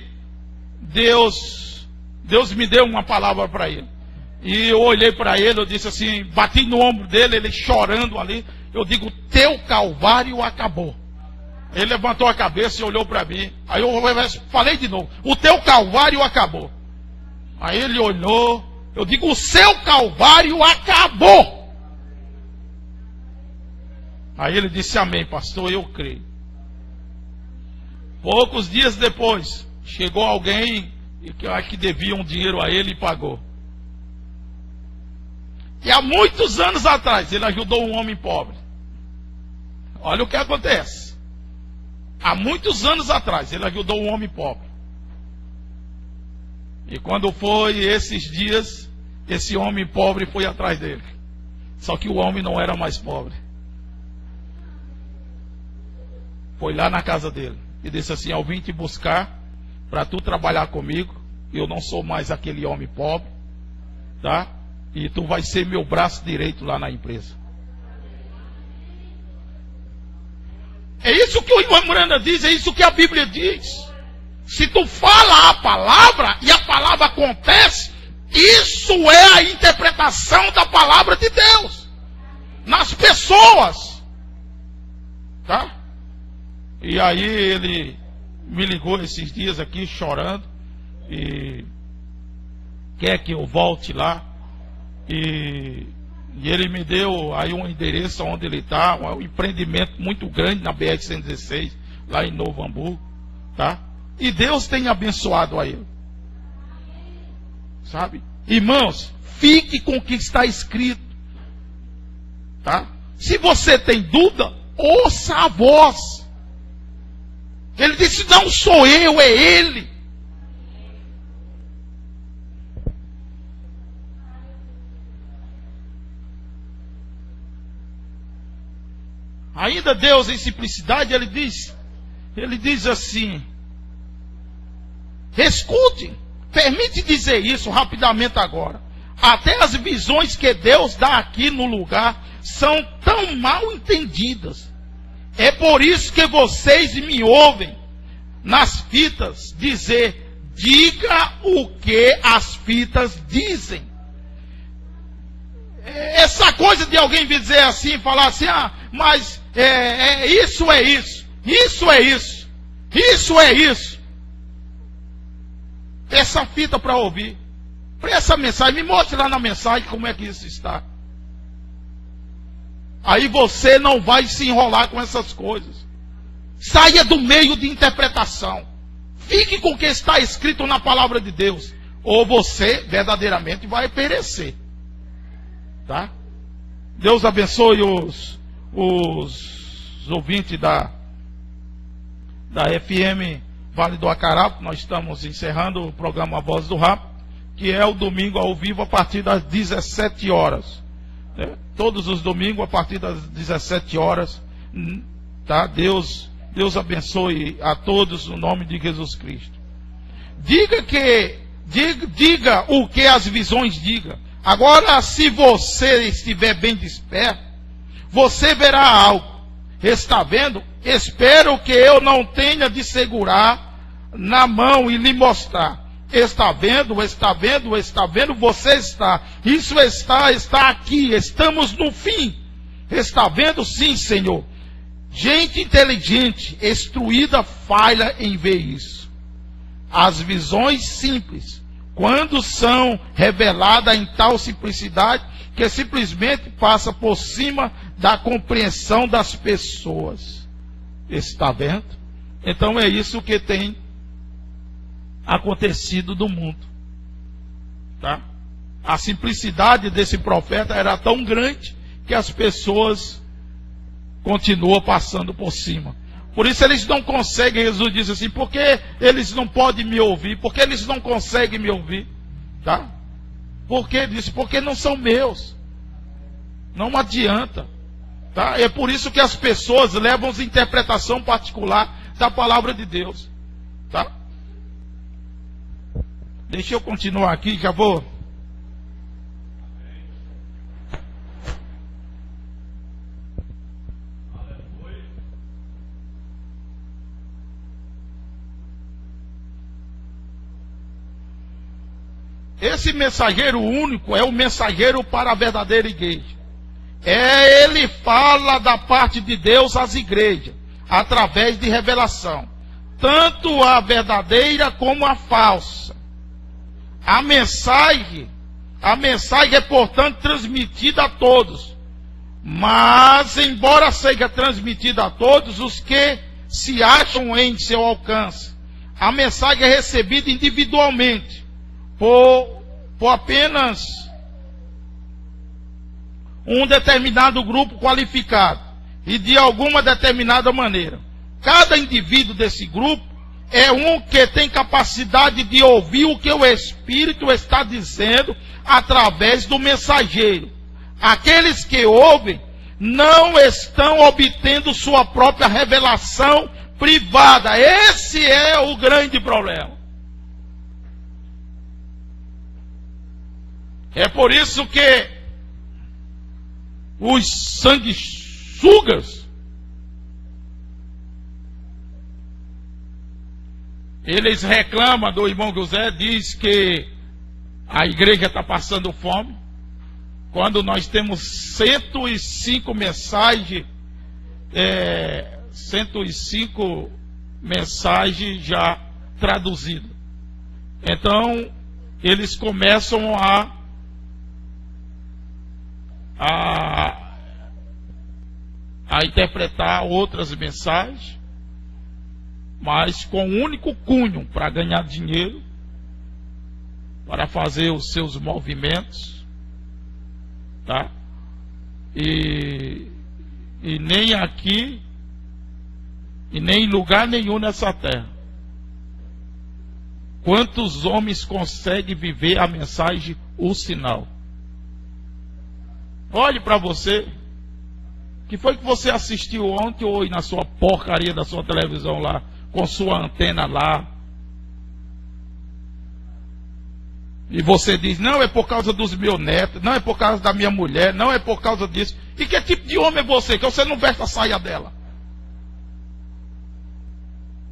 Deus me deu uma palavra para ele. E eu olhei para ele, eu disse assim, bati no ombro dele, ele chorando ali. Eu digo, teu calvário acabou. Ele levantou a cabeça e olhou para mim. Aí eu falei de novo, o teu calvário acabou. Aí ele olhou, eu digo, o seu calvário acabou. Aí ele disse, amém, pastor, eu creio. Poucos dias depois, chegou alguém que devia um dinheiro a ele e pagou. E há muitos anos atrás, ele ajudou um homem pobre. Olha o que acontece. Há muitos anos atrás, ele ajudou um homem pobre. E quando foi esses dias, esse homem pobre foi atrás dele. Só que o homem não era mais pobre. Foi lá na casa dele e disse assim, eu vim te buscar para tu trabalhar comigo. Eu não sou mais aquele homem pobre, tá? E tu vai ser meu braço direito lá na empresa. É isso que o irmão Miranda diz, é isso que a Bíblia diz. Se tu fala a palavra e a palavra acontece, isso é a interpretação da palavra de Deus nas pessoas, tá? E aí ele me ligou esses dias aqui chorando e quer que eu volte lá. E ele me deu aí um endereço onde ele está, um empreendimento muito grande na BR-116, lá em Novo Hamburgo, tá? E Deus tem abençoado a ele, sabe? Irmãos, fique com o que está escrito, tá? Se você tem dúvida, ouça a voz. Ele disse, não sou eu, é ele. Ainda Deus em simplicidade, ele diz assim, escute, permite dizer isso rapidamente agora. Até as visões que Deus dá aqui no lugar são tão mal entendidas. É por isso que vocês me ouvem nas fitas dizer, diga o que as fitas dizem. Essa coisa de alguém dizer assim, falar assim, mas isso é isso, isso é isso, isso é isso. Essa fita para ouvir, para essa mensagem, me mostre lá na mensagem como é que isso está. Aí você não vai se enrolar com essas coisas. Saia do meio de interpretação. Fique com o que está escrito na palavra de Deus, ou você verdadeiramente vai perecer. Tá? Deus abençoe os ouvintes da FM Vale do Acarapo. Nós estamos encerrando o programa Voz do Rap, que é o domingo ao vivo a partir das 17 horas. Né? Todos os domingos a partir das 17 horas. Tá? Deus abençoe a todos no nome de Jesus Cristo. Diga o que as visões digam. Agora, se você estiver bem desperto, você verá algo. Está vendo? Espero que eu não tenha de segurar na mão e lhe mostrar. Está vendo? Está vendo? Está vendo? Você está. Isso está aqui. Estamos no fim. Está vendo? Sim, Senhor. Gente inteligente, instruída, falha em ver isso. As visões simples, quando são reveladas em tal simplicidade, que simplesmente passa por cima da compreensão das pessoas. Está vendo? Então é isso que tem acontecido no mundo. Tá? A simplicidade desse profeta era tão grande que as pessoas continuam passando por cima. Por isso eles não conseguem, Jesus diz assim, por que eles não podem me ouvir? Por que eles não conseguem me ouvir? Tá? Por que disso? Porque não são meus. Não adianta. Tá? É por isso que as pessoas levam a interpretação particular da palavra de Deus. Tá? Deixa eu continuar aqui, já vou. Esse mensageiro único é o mensageiro para a verdadeira igreja. Ele fala da parte de Deus às igrejas, através de revelação. Tanto a verdadeira como a falsa. A mensagem é, portanto, transmitida a todos. Mas, embora seja transmitida a todos, os que se acham em seu alcance, a mensagem é recebida individualmente, por apenas um determinado grupo qualificado e de alguma determinada maneira. Cada indivíduo desse grupo é um que tem capacidade de ouvir o que o Espírito está dizendo através do mensageiro. Aqueles que ouvem não estão obtendo sua própria revelação privada. Esse é o grande problema. É por isso que os sanguessugas, eles reclamam do irmão José, diz que a igreja está passando fome, quando nós temos 105 mensagens, 105 mensagens já traduzidas. Então, eles começam a interpretar outras mensagens, mas com um único cunho, para ganhar dinheiro, para fazer os seus movimentos, tá? E nem aqui, e nem em lugar nenhum nessa terra. Quantos homens conseguem viver a mensagem, o sinal? Olhe para você. Que foi que você assistiu ontem ou na sua porcaria da sua televisão lá, com sua antena lá? E você diz, não é por causa dos meus netos, não é por causa da minha mulher, não é por causa disso. E que tipo de homem é você? Que você não veste a saia dela?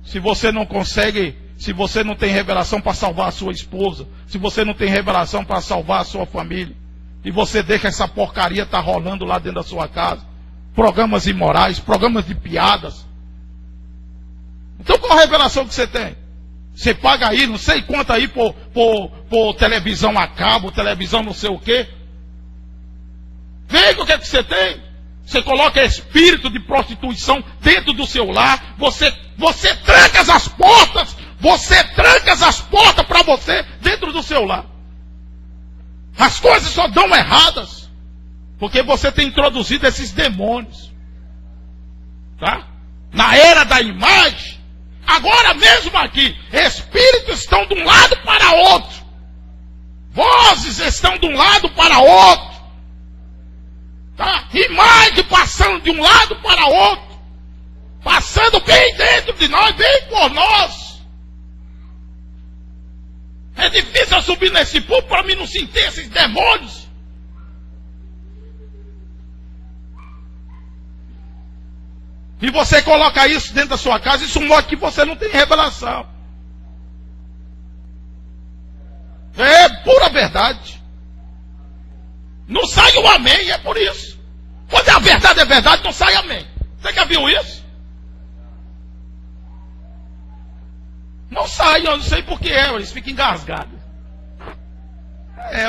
Se você não consegue, se você não tem revelação para salvar a sua esposa, se você não tem revelação para salvar a sua família, e você deixa essa porcaria estar rolando lá dentro da sua casa, programas imorais, programas de piadas. Então qual a revelação que você tem? Você paga aí, não sei quanto aí por televisão a cabo, televisão não sei o quê. Veja o que é que você tem. Você coloca espírito de prostituição dentro do seu lar. Você tranca as portas. Você tranca as portas para você dentro do seu lar. As coisas só dão erradas porque você tem introduzido esses demônios, tá? Na era da imagem, agora mesmo aqui, espíritos estão de um lado para outro, vozes estão de um lado para outro, tá? Imagem passando de um lado para outro, passando bem dentro de nós, bem por nós. É difícil eu subir nesse púlpito para mim não sentir esses demônios. E você coloca isso dentro da sua casa, isso mostra que você não tem revelação. É pura verdade. Não sai o amém, é por isso. Quando a verdade é verdade, não sai amém. Você já viu isso? Não sai, eu não sei por que é, eles ficam engasgados.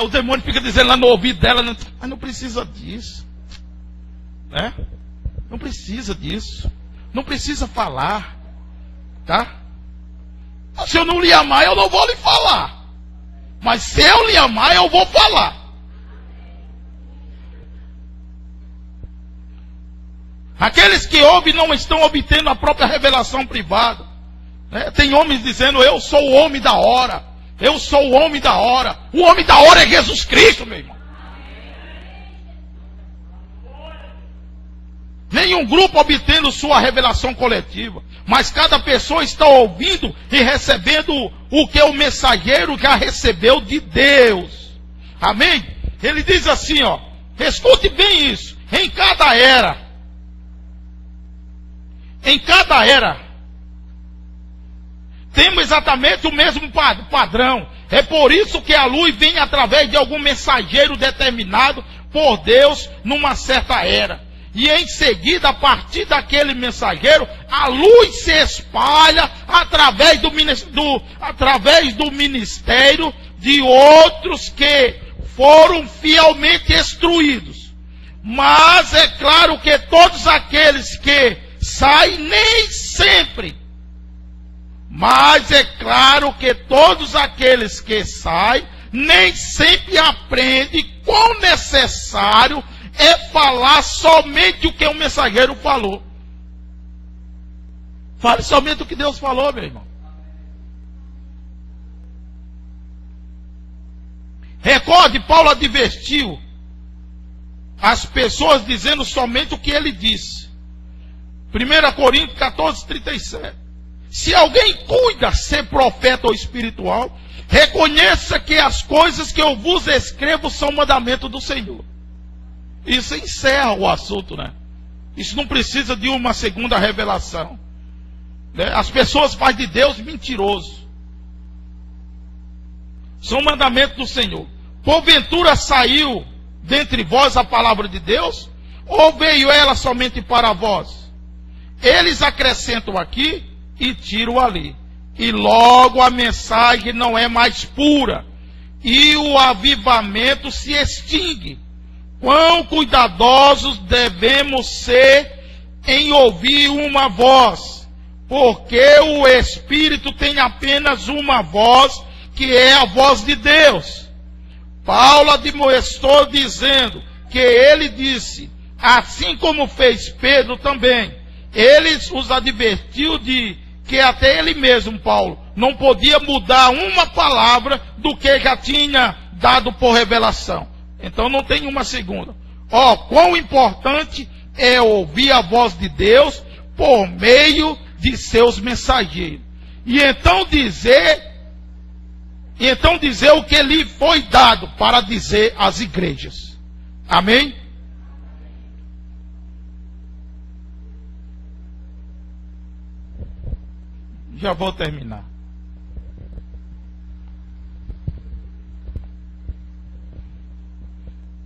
O demônio fica dizendo lá no ouvido dela, mas não precisa disso. Né? Não precisa disso. Não precisa falar. Tá? Se eu não lhe amar, eu não vou lhe falar. Mas se eu lhe amar, eu vou falar. Aqueles que ouvem não estão obtendo a própria revelação privada. Tem homens dizendo, eu sou o homem da hora. Eu sou o homem da hora. O homem da hora é Jesus Cristo, meu irmão. Nenhum grupo obtendo sua revelação coletiva. Mas cada pessoa está ouvindo e recebendo o que o mensageiro já recebeu de Deus. Amém? Ele diz assim, ó. Escute bem isso. Em cada era, temos exatamente o mesmo padrão. É por isso que a luz vem através de algum mensageiro determinado por Deus numa certa era. E em seguida, a partir daquele mensageiro, a luz se espalha através do ministério de outros que foram fielmente instruídos. Mas é claro que todos aqueles que saem, nem sempre. Mas é claro que todos aqueles que saem, nem sempre aprendem quão necessário é falar somente o que o mensageiro falou. Fale somente o que Deus falou, meu irmão. Recorde, Paulo advertiu as pessoas dizendo somente o que ele disse. 1 Coríntios 14, 37. Se alguém cuida ser profeta ou espiritual, reconheça que as coisas que eu vos escrevo são mandamento do Senhor. Isso encerra o assunto, né? Isso não precisa de uma segunda revelação. Né? As pessoas fazem de Deus mentiroso. São mandamentos do Senhor. Porventura saiu dentre vós a palavra de Deus? Ou veio ela somente para vós? Eles acrescentam aqui e tiram ali. E logo a mensagem não é mais pura. E o avivamento se extingue. Quão cuidadosos devemos ser em ouvir uma voz. Porque o Espírito tem apenas uma voz, que é a voz de Deus. Paulo admoestou dizendo que ele disse, assim como fez Pedro também. Ele os advertiu de que até ele mesmo, Paulo, não podia mudar uma palavra do que já tinha dado por revelação. Então não tem uma segunda. Quão importante é ouvir a voz de Deus por meio de seus mensageiros. E então dizer o que lhe foi dado para dizer às igrejas. Amém? Já vou terminar.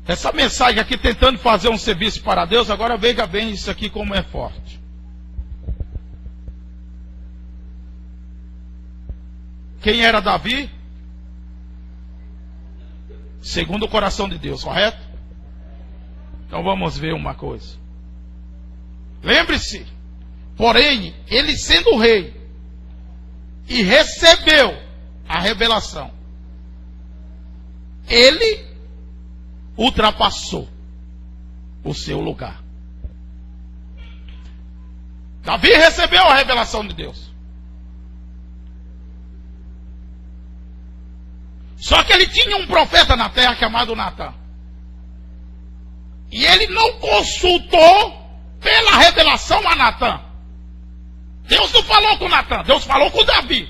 Essa mensagem aqui tentando fazer um serviço para Deus, agora veja bem isso aqui como é forte. Quem era Davi? Segundo o coração de Deus, correto? Então vamos ver uma coisa. Lembre-se, porém, ele sendo rei, e recebeu a revelação, ele ultrapassou o seu lugar. Davi recebeu a revelação de Deus. Só que ele tinha um profeta na terra chamado Natã. E ele não consultou pela revelação a Natã. Deus não falou com Natã, Deus falou com Davi.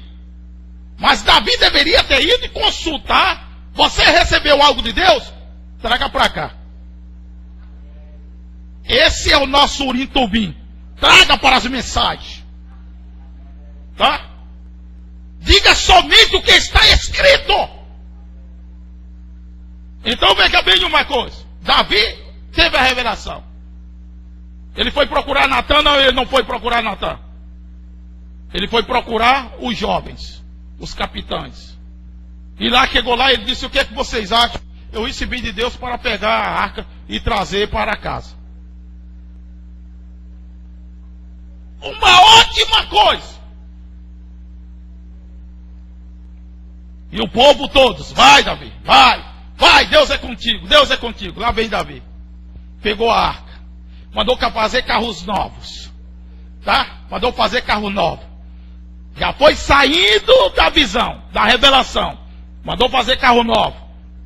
Mas Davi deveria ter ido e consultar. Você recebeu algo de Deus? Traga para cá. Esse é o nosso Urim Tumim. Traga para as mensagens. Tá? Diga somente o que está escrito. Então veja bem uma coisa. Davi teve a revelação. Ele foi procurar Natan, ou ele não foi procurar Natan? Ele foi procurar os jovens, os capitães. E lá chegou lá, ele disse: o que é que vocês acham? Eu recebi de Deus para pegar a arca e trazer para casa. Uma ótima coisa. E o povo todos: vai, Davi, vai. Vai, Deus é contigo, Deus é contigo. Lá vem Davi. Pegou a arca. Mandou fazer carros novos. Tá? Mandou fazer carro novo. Já foi saindo da visão, da revelação. Mandou fazer carro novo.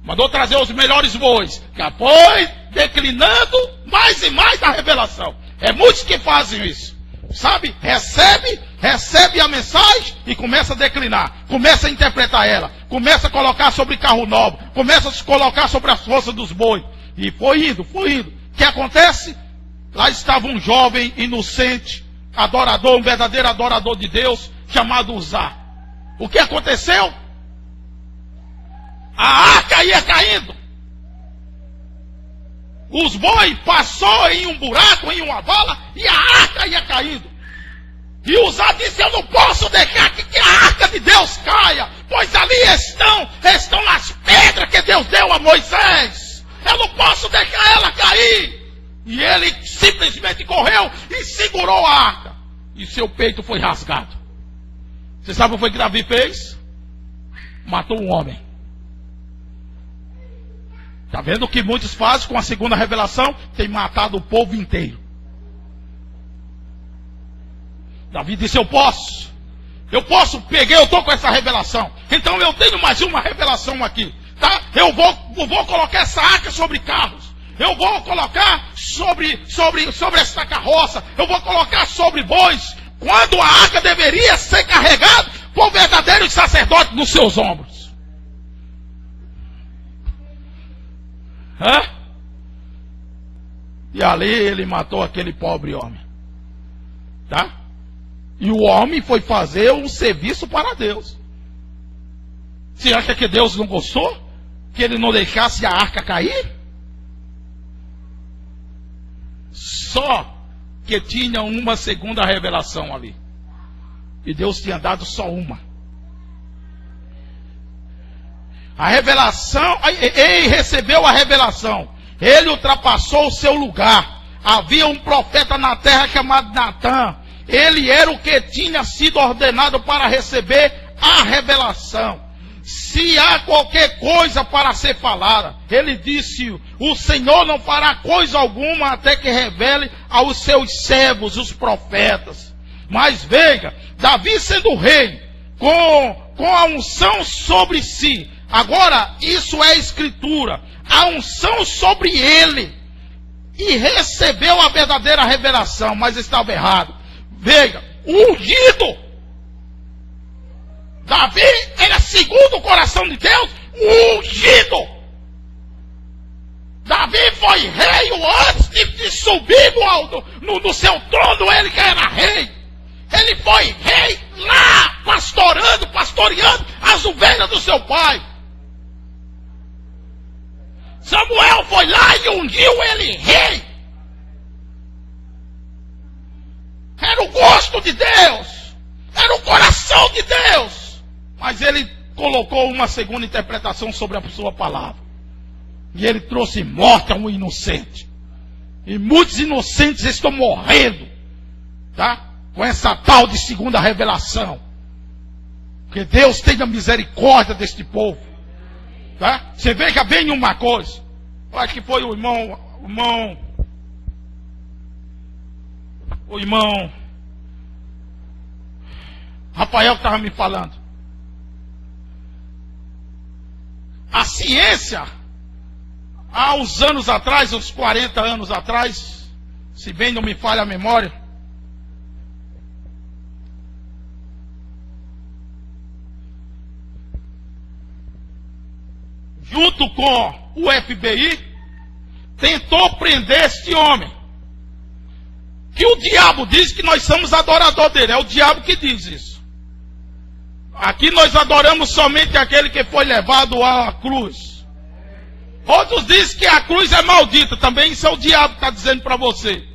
Mandou trazer os melhores bois. Já foi declinando mais e mais da revelação. É muitos que fazem isso. Sabe? Recebe a mensagem e começa a declinar. Começa a interpretar ela. Começa a colocar sobre carro novo. Começa a se colocar sobre as forças dos bois. E foi indo, foi indo. O que acontece? Lá estava um jovem inocente, adorador, um verdadeiro adorador de Deus, chamado Uzá. O que aconteceu? A arca ia caindo. Os bois passou em um buraco, em uma vala, e a arca ia caindo. E Uzá disse: eu não posso deixar que a arca de Deus caia, pois ali estão as pedras que Deus deu a Moisés. Eu não posso deixar ela cair. E ele simplesmente correu e segurou a arca. E seu peito foi rasgado. Você sabe o que Davi fez? Matou um homem. Está vendo o que muitos fazem com a segunda revelação? Tem matado o povo inteiro. Davi disse: eu posso, eu estou com essa revelação. Então eu tenho mais uma revelação aqui. Tá? Eu vou colocar essa arca sobre carros. Eu vou colocar sobre esta carroça. Eu vou colocar sobre bois. Quando a arca deveria ser carregada por verdadeiros sacerdotes nos seus ombros. Hã? E ali ele matou aquele pobre homem. Tá? E o homem foi fazer um serviço para Deus. Você acha que Deus não gostou? Que ele não deixasse a arca cair? Só que tinha uma segunda revelação ali. E Deus tinha dado só uma. A revelação, ele recebeu a revelação. Ele ultrapassou o seu lugar. Havia um profeta na terra chamado Natan. Ele era o que tinha sido ordenado para receber a revelação. Se há qualquer coisa para ser falada, ele disse: o Senhor não fará coisa alguma até que revele aos seus servos, os profetas. Mas veja, Davi sendo rei, com a unção sobre si. Agora, isso é escritura. A unção sobre ele. E recebeu a verdadeira revelação, mas estava errado. Veja, ungido. Davi era segundo o coração de Deus, ungido. Davi foi rei antes de subir no seu trono, ele que era rei. Ele foi rei lá, pastoreando as ovelhas do seu pai. Samuel foi lá e ungiu ele rei. Era o gosto de Deus. Era o coração de Deus. Mas ele colocou uma segunda interpretação sobre a sua palavra. E ele trouxe morte a um inocente. E muitos inocentes estão morrendo. Tá? Com essa tal de segunda revelação. Que Deus tenha misericórdia deste povo. Tá? Você veja bem uma coisa. Eu acho que foi o irmão Rafael que estava me falando. A ciência, há uns anos atrás, uns 40 anos atrás, se bem não me falha a memória, junto com o FBI, tentou prender este homem. Que o diabo diz que nós somos adoradores dele. É o diabo que diz isso. Aqui nós adoramos somente aquele que foi levado à cruz. Outros dizem que a cruz é maldita. Também isso é o diabo que está dizendo para você.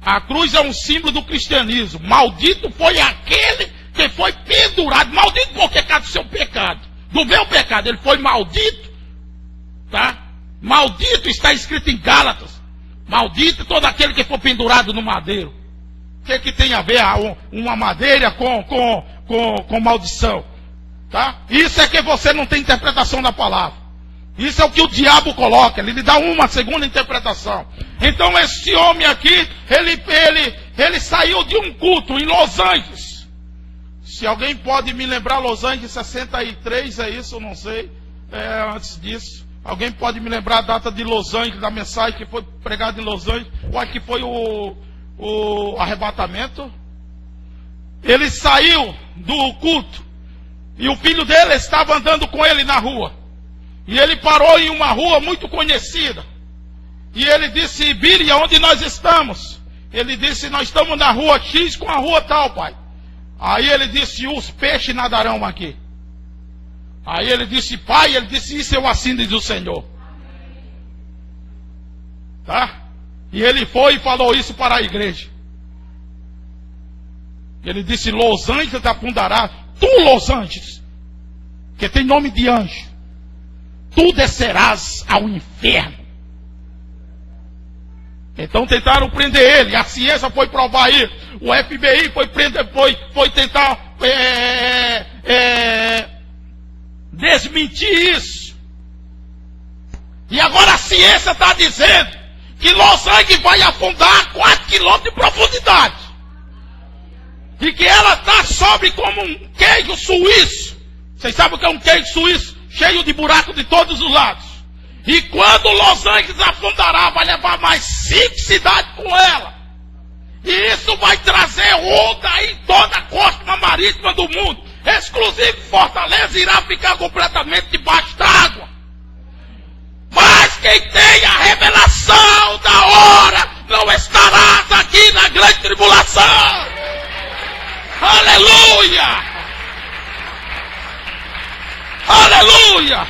A cruz é um símbolo do cristianismo. Maldito foi aquele que foi pendurado. Maldito porque causa do seu pecado. Do meu pecado. Ele foi maldito. Tá? Maldito está escrito em Gálatas. Maldito todo aquele que for pendurado no madeiro. O que tem a ver uma madeira com maldição? Tá? Isso é que você não tem interpretação da palavra. Isso é o que o diabo coloca. Ele lhe dá uma segunda interpretação. Então este homem aqui, ele saiu de um culto em Los Angeles. Se alguém pode me lembrar, Los Angeles 63, é isso? Eu não sei. Antes disso. Alguém pode me lembrar a data de Los Angeles, da mensagem que foi pregada em Los Angeles? Ou acho que foi o arrebatamento? Ele saiu do culto. E o filho dele estava andando com ele na rua. E ele parou em uma rua muito conhecida. E ele disse: Billy, onde nós estamos? Ele disse: nós estamos na rua X com a rua tal, pai. Aí ele disse: os peixes nadarão aqui. Aí ele disse: pai, ele disse: isso eu assino, diz o Senhor. Tá? E ele foi e falou isso para a igreja. Ele disse: Los Angeles afundará. Tu, Los Angeles, que tem nome de anjo, tu descerás ao inferno. Então tentaram prender ele. A ciência foi provar isso. O FBI foi tentar desmentir isso. E agora a ciência está dizendo que Los Angeles vai afundar a 4 quilômetros de profundidade. E que ela está sobre como um queijo suíço. Vocês sabem o que é um queijo suíço? Cheio de buracos de todos os lados. E quando Los Angeles afundará, vai levar mais 5 cidades com ela. E isso vai trazer onda em toda a costa marítima do mundo. Exclusive Fortaleza irá ficar completamente debaixo d'água. Mas quem tem a revelação da hora não estarás aqui na grande tribulação. Aleluia! Aleluia!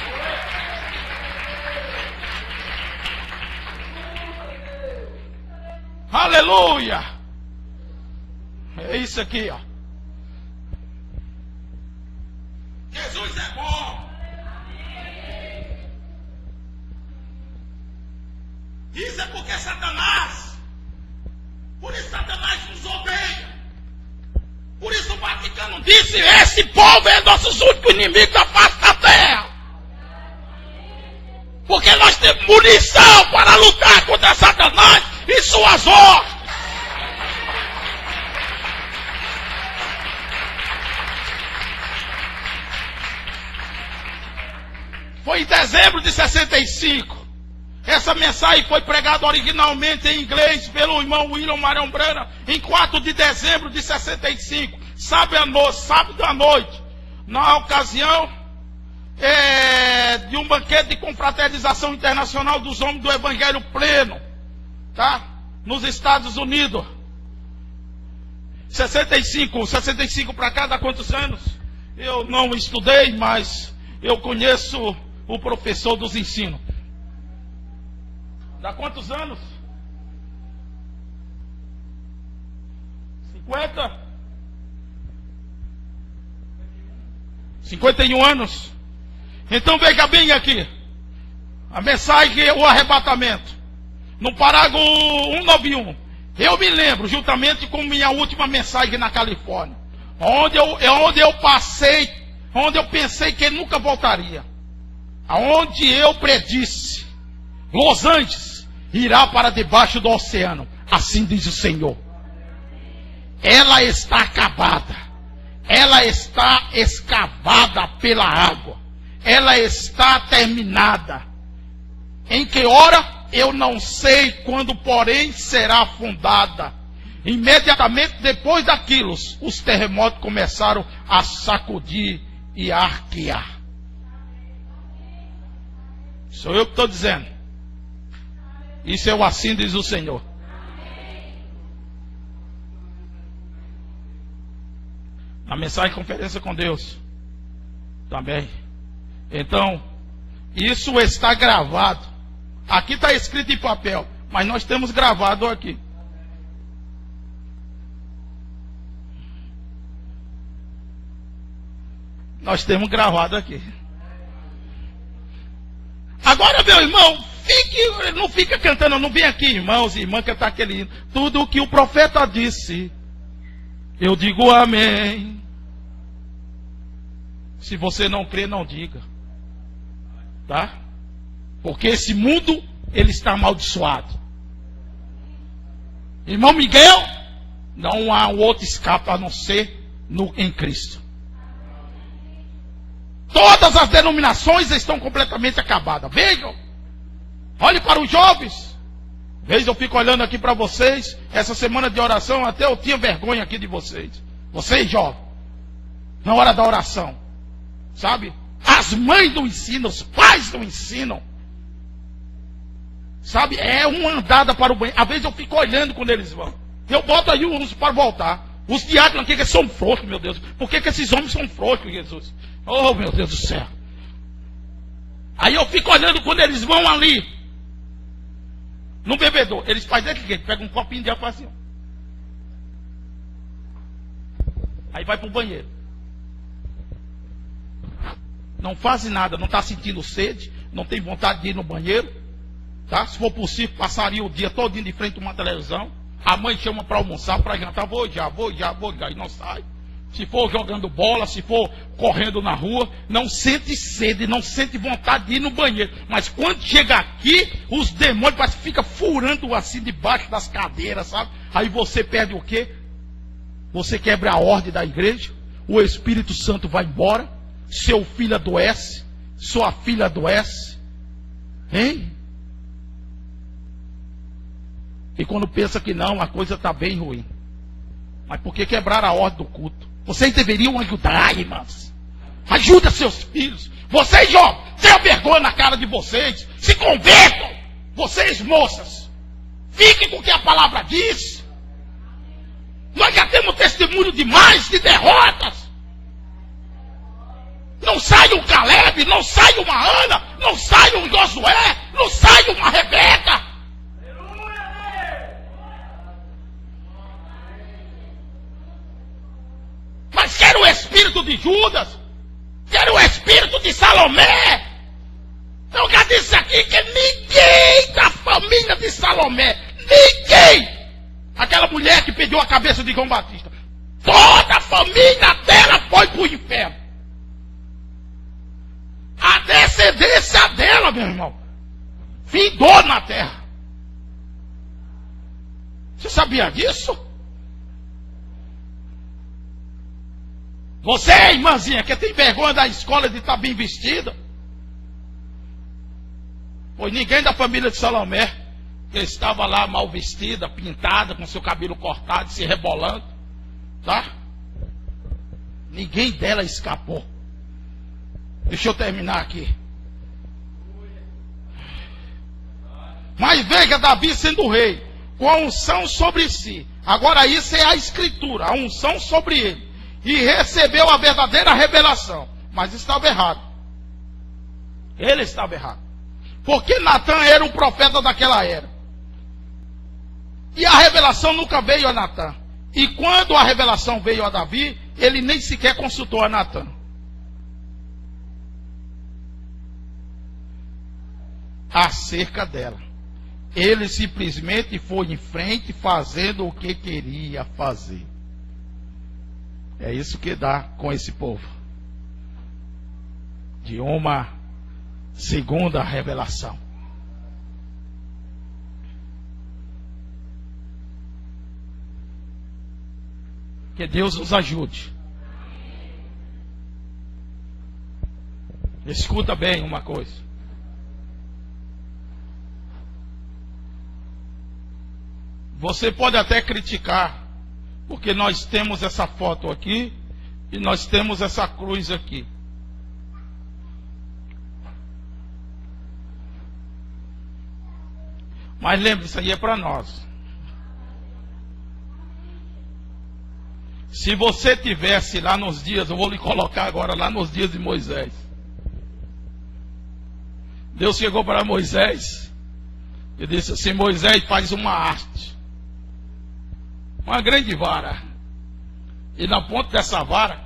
Aleluia! É isso aqui, ó. Jesus é bom. Isso é porque Satanás, por isso Satanás nos odeia. Por isso o Vaticano disse: esse povo é nossos únicos inimigos da face da terra. Porque nós temos munição para lutar contra Satanás e suas hostes. Foi em dezembro de 65. Essa mensagem foi pregada originalmente em inglês pelo irmão William Marion Branham em 4 de dezembro de 65. Sábado à noite. Na ocasião de um banquete de confraternização internacional dos homens do Evangelho Pleno. Tá? Nos Estados Unidos. 65 para cá dá quantos anos? Eu não estudei, mas eu conheço o professor dos ensinos. Dá quantos anos? 51 anos. Então veja bem aqui. A mensagem é o arrebatamento. No parágrafo 191. Eu me lembro, juntamente com minha última mensagem na Califórnia, onde eu pensei que ele nunca voltaria. Aonde eu predisse: Los Angeles irá para debaixo do oceano. Assim diz o Senhor. Ela está acabada. Ela está escavada pela água. Ela está terminada. Em que hora? Eu não sei quando, porém, será afundada. Imediatamente depois daquilo, os terremotos começaram a sacudir e a arquear. Sou eu que estou dizendo. Isso é o assim diz o Senhor. Na mensagem Conferência com Deus também. Então, isso está gravado. Aqui está escrito em papel, mas nós temos gravado aqui. Nós temos gravado aqui. Agora, meu irmão, não fica cantando, não vem aqui, irmãos e irmãs, cantar aquele hino. Tudo o que o profeta disse, eu digo amém. Se você não crê, não diga. Tá? Porque esse mundo, ele está amaldiçoado. Irmão Miguel, não há outro escape a não ser em Cristo. Todas as denominações estão completamente acabadas. Vejam. Olhe para os jovens. Veja, eu fico olhando aqui para vocês. Essa semana de oração, até eu tinha vergonha aqui de vocês. Vocês jovens. Na hora da oração. Sabe? As mães não ensinam, os pais não ensinam. Sabe? É uma andada para o banheiro. Às vezes eu fico olhando quando eles vão. Eu boto aí uns para voltar. Os diáconos aqui que são frouxos, meu Deus. Por que esses homens são frouxos, Jesus? Oh, meu Deus do céu. Aí eu fico olhando quando eles vão ali. No bebedouro. Eles fazem aqui, eles pegam um copinho de água assim. Aí vai para o banheiro. Não fazem nada, não está sentindo sede, não tem vontade de ir no banheiro. Tá? Se for possível, passaria o dia todo de frente a uma televisão. A mãe chama para almoçar, para jantar, vou já, e não sai. Se for jogando bola, se for correndo na rua, não sente sede, não sente vontade de ir no banheiro. Mas quando chega aqui, os demônios parece que ficam furando assim debaixo das cadeiras, sabe? Aí você perde o quê? Você quebra a ordem da igreja, o Espírito Santo vai embora, seu filho adoece, sua filha adoece. Hein? E quando pensa que não, a coisa está bem ruim. Mas por que quebrar a ordem do culto? Vocês deveriam ajudar, irmãos. Ajuda seus filhos. Vocês, jovens, tenham vergonha na cara de vocês. Se convertam. Vocês, moças, fiquem com o que a palavra diz. Nós já temos testemunho demais de derrotas. Não sai um Caleb, não sai uma Ana, não sai um Josué, não sai uma Rebeca. Mas quero o espírito de Judas. Quero o espírito de Salomé. Eu já disse aqui que ninguém da família de Salomé, ninguém, aquela mulher que pediu a cabeça de João Batista, toda a família dela foi para o inferno. A descendência dela, meu irmão, findou na terra. Você sabia disso? Você, irmãzinha, que tem vergonha da escola de estar bem vestida. Pois ninguém da família de Salomé, que estava lá mal vestida, pintada, com seu cabelo cortado, se rebolando, tá? Ninguém dela escapou. Deixa eu terminar aqui. Mas veja Davi sendo rei, com a unção sobre si. Agora isso é a escritura, a unção sobre ele. E recebeu a verdadeira revelação. Mas estava errado. Ele estava errado. Porque Natan era um profeta daquela era. E a revelação nunca veio a Natan. E quando a revelação veio a Davi, ele nem sequer consultou a Natan. Acerca dela. Ele simplesmente foi em frente fazendo o que queria fazer. É isso que dá com esse povo. De uma segunda revelação. Que Deus nos ajude. Escuta bem uma coisa. Você pode até criticar, porque nós temos essa foto aqui e nós temos essa cruz aqui. Mas lembre, isso aí é para nós. Se você tivesse lá nos dias, eu vou lhe colocar agora lá nos dias de Moisés. Deus chegou para Moisés e disse assim: Moisés, faz uma haste, uma grande vara, e na ponta dessa vara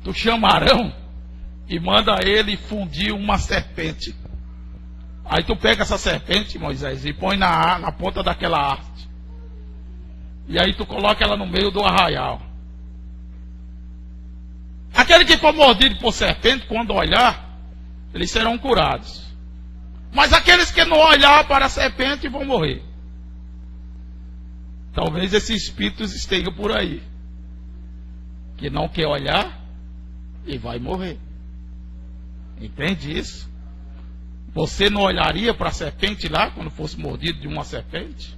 tu chama Arão e manda ele fundir uma serpente. Aí tu pega essa serpente, Moisés, e põe na ponta daquela haste. E aí tu coloca ela no meio do arraial. Aquele que for mordido por serpente, quando olhar, eles serão curados. Mas aqueles que não olhar para a serpente vão morrer. Talvez esses espíritos estejam por aí, que não quer olhar e vai morrer. Entende isso? Você não olharia para a serpente lá, quando fosse mordido de uma serpente?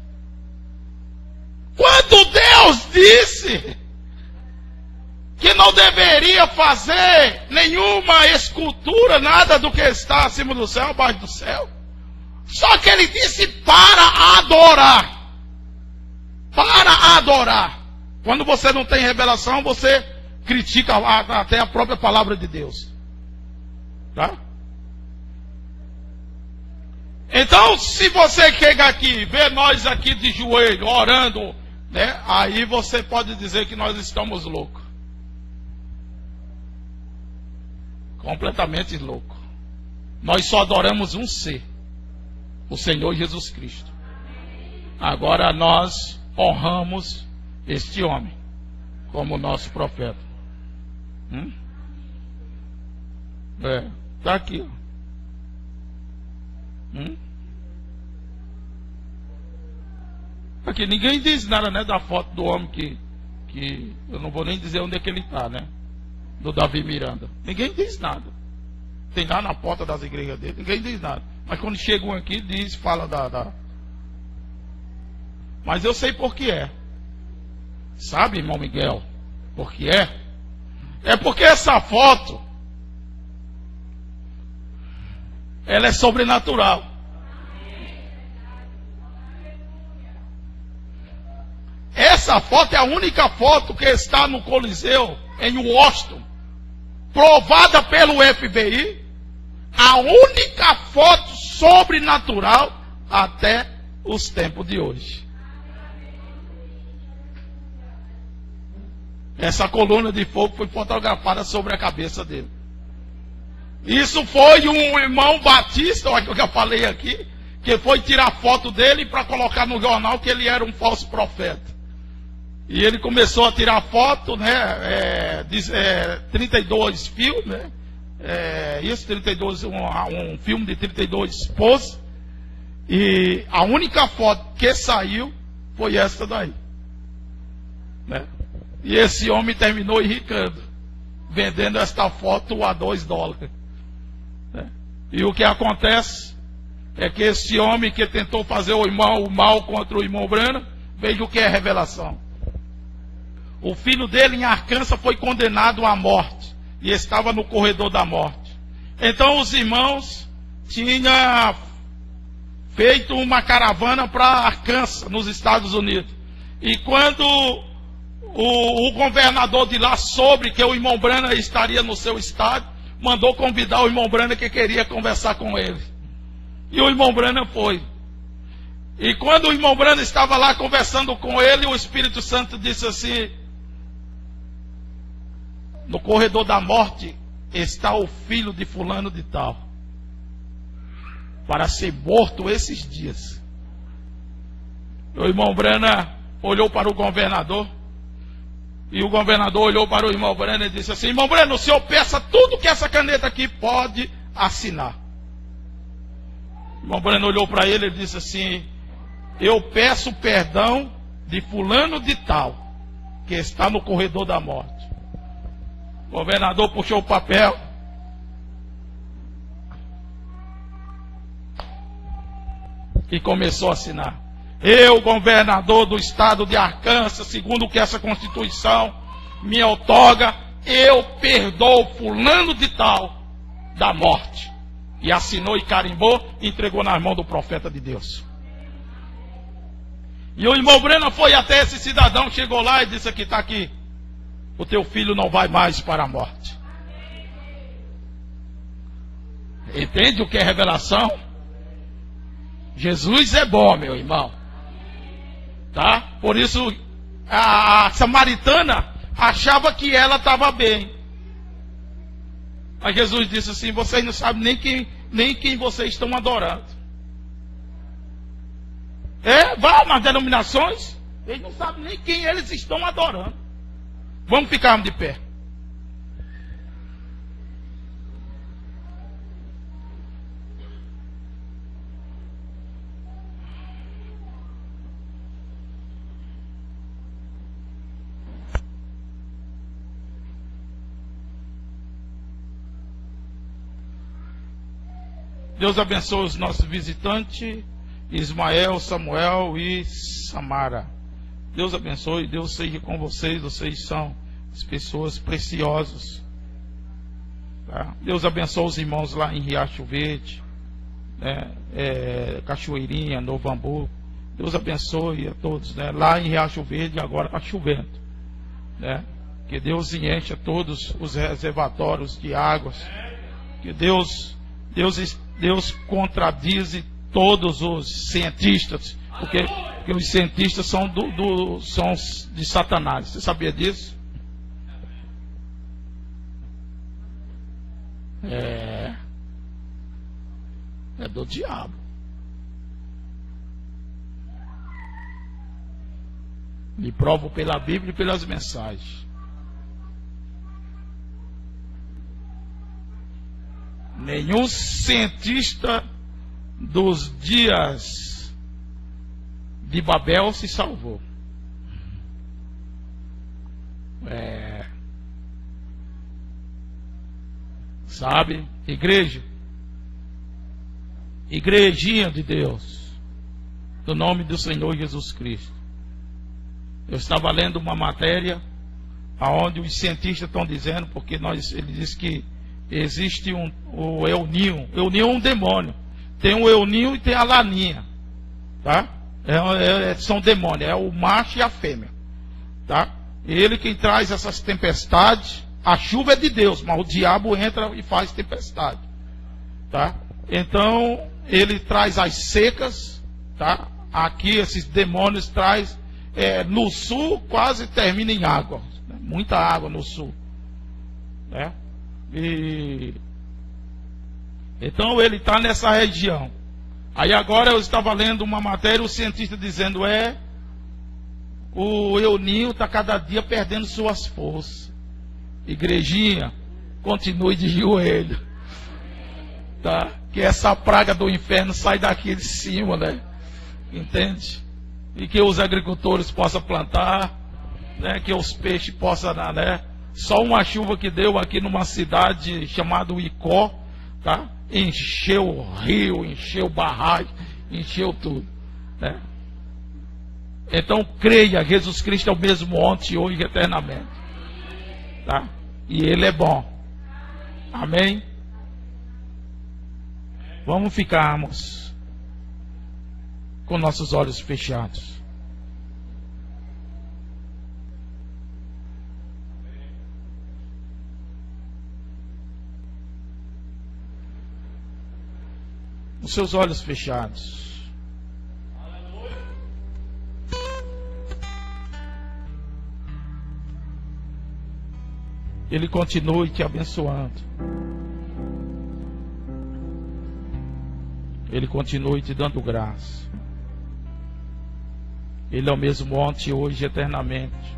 Quando Deus disse que não deveria fazer nenhuma escultura, nada do que está acima do céu, abaixo do céu. Só que ele disse para adorar. Para adorar. Quando você não tem revelação, você critica até a própria palavra de Deus. Tá? Então, se você chega aqui, vê nós aqui de joelho, orando, né? Aí você pode dizer que nós estamos loucos. Completamente loucos. Nós só adoramos um ser, o Senhor Jesus Cristo. Agora nós honramos este homem como nosso profeta. Está aqui. Aqui ninguém diz nada, né, da foto do homem que eu não vou nem dizer onde é que ele está, né? Do Davi Miranda. Ninguém diz nada. Tem lá na porta das igrejas dele, ninguém diz nada. Mas quando chegam aqui, diz, fala da... Mas eu sei por que é. Sabe, irmão Miguel? Por que é? É porque essa foto, ela é sobrenatural. Essa foto é a única foto que está no Coliseu, em Washington, provada pelo FBI, a única foto sobrenatural até os tempos de hoje. Essa coluna de fogo foi fotografada sobre a cabeça dele. Isso foi um irmão batista, olha o que eu falei aqui, que foi tirar foto dele para colocar no jornal que ele era um falso profeta. E ele começou a tirar foto, né? 32 filmes, né? Isso, 32, um filme de 32 poses. E a única foto que saiu foi essa daí, né? E esse homem terminou enricando, vendendo esta foto a $2. Né? E o que acontece é que esse homem que tentou fazer o mal contra o irmão Branham, veja o que é revelação. O filho dele em Arkansas foi condenado à morte e estava no corredor da morte. Então os irmãos tinham feito uma caravana para Arkansas, nos Estados Unidos. E quando o governador de lá soube que o irmão Branham estaria no seu estado, mandou convidar o irmão Branham que queria conversar com ele. E o irmão Branham foi. E quando o irmão Branham estava lá conversando com ele, o Espírito Santo disse assim: no corredor da morte está o filho de fulano de tal, para ser morto esses dias. O irmão Branham olhou para o governador, e o governador olhou para o irmão Branham e disse assim: irmão Branham, o senhor peça tudo que essa caneta aqui pode assinar. O irmão Branham olhou para ele e disse assim: eu peço perdão de fulano de tal, que está no corredor da morte. O governador puxou o papel e começou a assinar. Eu, governador do estado de Arkansas, segundo o que essa Constituição me outorga, eu perdoo fulano de tal da morte. E assinou e carimbou e entregou nas mãos do profeta de Deus. E o irmão Breno foi até esse cidadão, chegou lá e disse: aqui, está aqui, o teu filho não vai mais para a morte. Entende o que é revelação? Jesus é bom, meu irmão. Tá? Por isso a samaritana achava que ela estava bem. Mas Jesus disse assim: vocês não sabem nem quem vocês estão adorando. Vá nas denominações, eles não sabem nem quem eles estão adorando. Vamos ficar de pé. Deus abençoe os nossos visitantes, Ismael, Samuel e Samara. Deus abençoe, Deus seja com vocês. Vocês são as pessoas preciosas. Tá? Deus abençoe os irmãos lá em Riacho Verde, né? Cachoeirinha, Novo Hamburgo. Deus abençoe a todos, né? Lá em Riacho Verde agora está chovendo, né? Que Deus encha todos os reservatórios de águas. Que Deus contradize todos os cientistas, porque os cientistas são são de Satanás. Você sabia disso? É do diabo. Me provo pela Bíblia e pelas mensagens. Nenhum cientista dos dias de Babel se salvou. Sabe, igreja, igrejinha de Deus, do nome do Senhor Jesus Cristo. Eu estava lendo uma matéria onde os cientistas estão dizendo, porque ele diz que existe o euninho. Euninho é um demônio. Tem o euninho e tem a laninha, tá? São demônios, é o macho e a fêmea, tá? Ele quem traz essas tempestades. A chuva é de Deus, mas o diabo entra e faz tempestade, tá? Então ele traz as secas, tá? Aqui esses demônios traz no sul quase termina em água, né? Muita água no sul, né? Então ele está nessa região. Aí agora eu estava lendo uma matéria, o cientista dizendo: o euninho está cada dia perdendo suas forças. Igrejinha, continue de joelho, tá? Que essa praga do inferno sai daqui de cima, né? Entende? E que os agricultores possam plantar, né? Que os peixes possam, né? Só uma chuva que deu aqui numa cidade chamada Icó, tá? Encheu o rio, encheu barragem, encheu tudo, né? Então creia, Jesus Cristo é o mesmo ontem, hoje e eternamente, tá? E Ele é bom. Amém? Vamos ficarmos com nossos olhos fechados. Os seus olhos fechados. Ele continue te abençoando. Ele continue te dando graça. Ele é o mesmo ontem, hoje e eternamente.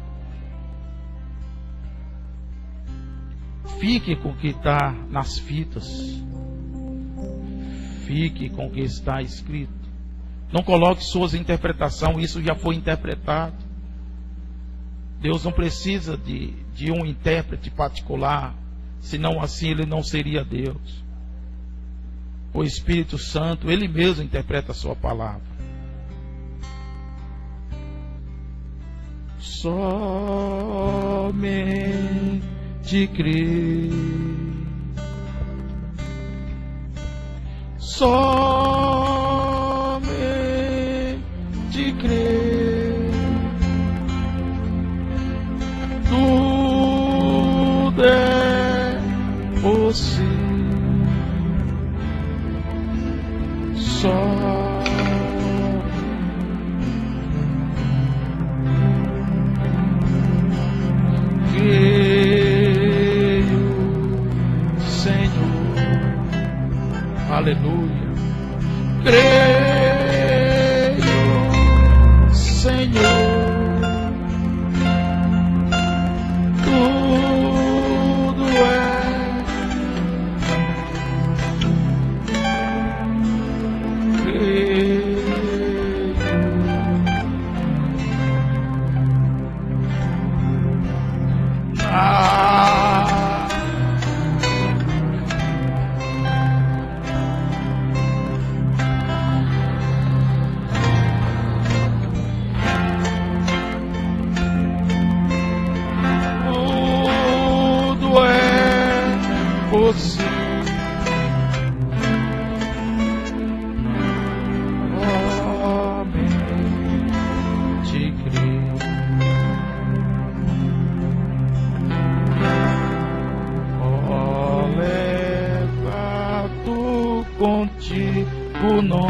Fique com o que está nas fitas. Fique com o que está escrito. Não coloque suas interpretações, isso já foi interpretado. Deus não precisa de um intérprete particular, senão assim Ele não seria Deus. O Espírito Santo, Ele mesmo interpreta a sua palavra. Somente crer. Somente crer. só. Creio, Senhor, aleluia. Creio, Senhor, tudo é. Tudo é possível. Somente creio. Levado contigo o nome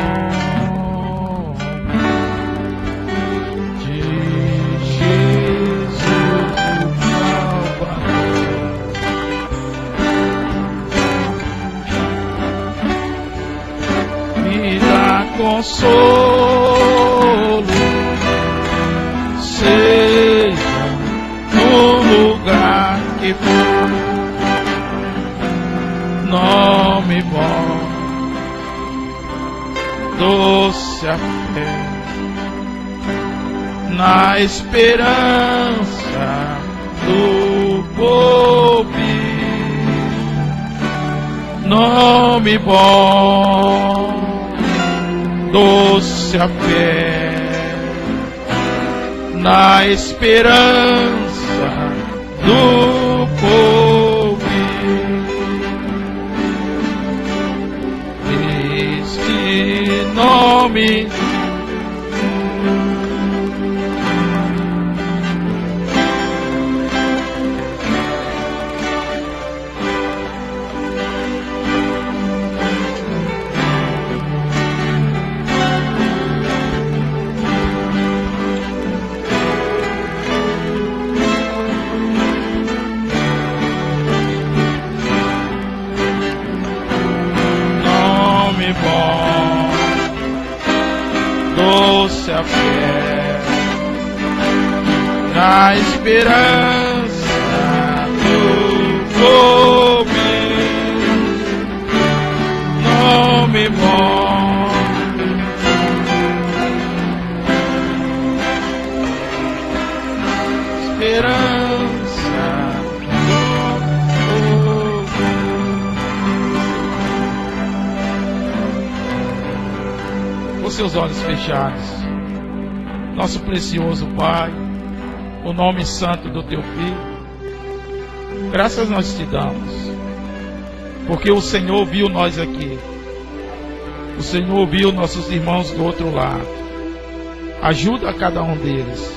de Jesus o Salvador. Me dá consolo, seja no lugar que for. Nome bom, doce a fé, na esperança do porvir. Nome bom, doce a fé, na esperança do porvir. Este nome bom, doce a fé, na esperança do porvir. Nome bom, esperança do porvir. Com seus olhos fechados, nosso precioso Pai, o nome santo do Teu Filho, graças nós te damos, porque o Senhor viu nós aqui, o Senhor viu nossos irmãos do outro lado. Ajuda a cada um deles,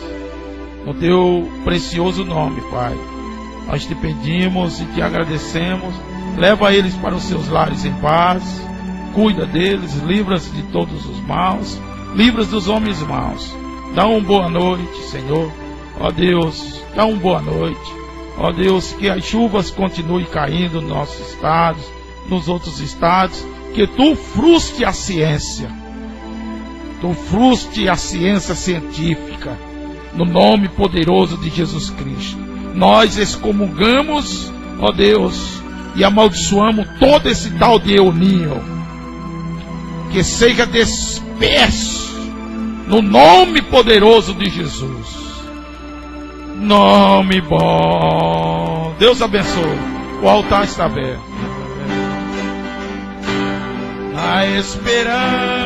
no Teu precioso nome, Pai. Nós te pedimos e te agradecemos. Leva eles para os seus lares em paz. Cuida deles, livra-os de todos os maus, livra-os dos homens maus. Dá uma boa noite, Senhor. Ó Deus, dá uma boa noite. Ó Deus, que as chuvas continuem caindo no nosso estado, nos outros estados. Que Tu frustre a ciência. Tu frustre a ciência científica. No nome poderoso de Jesus Cristo. Nós excomungamos, ó Deus, e amaldiçoamos todo esse tal de El Niño. Que seja disperso no nome poderoso de Jesus. Nome bom. Deus abençoe. O altar está aberto. Na esperança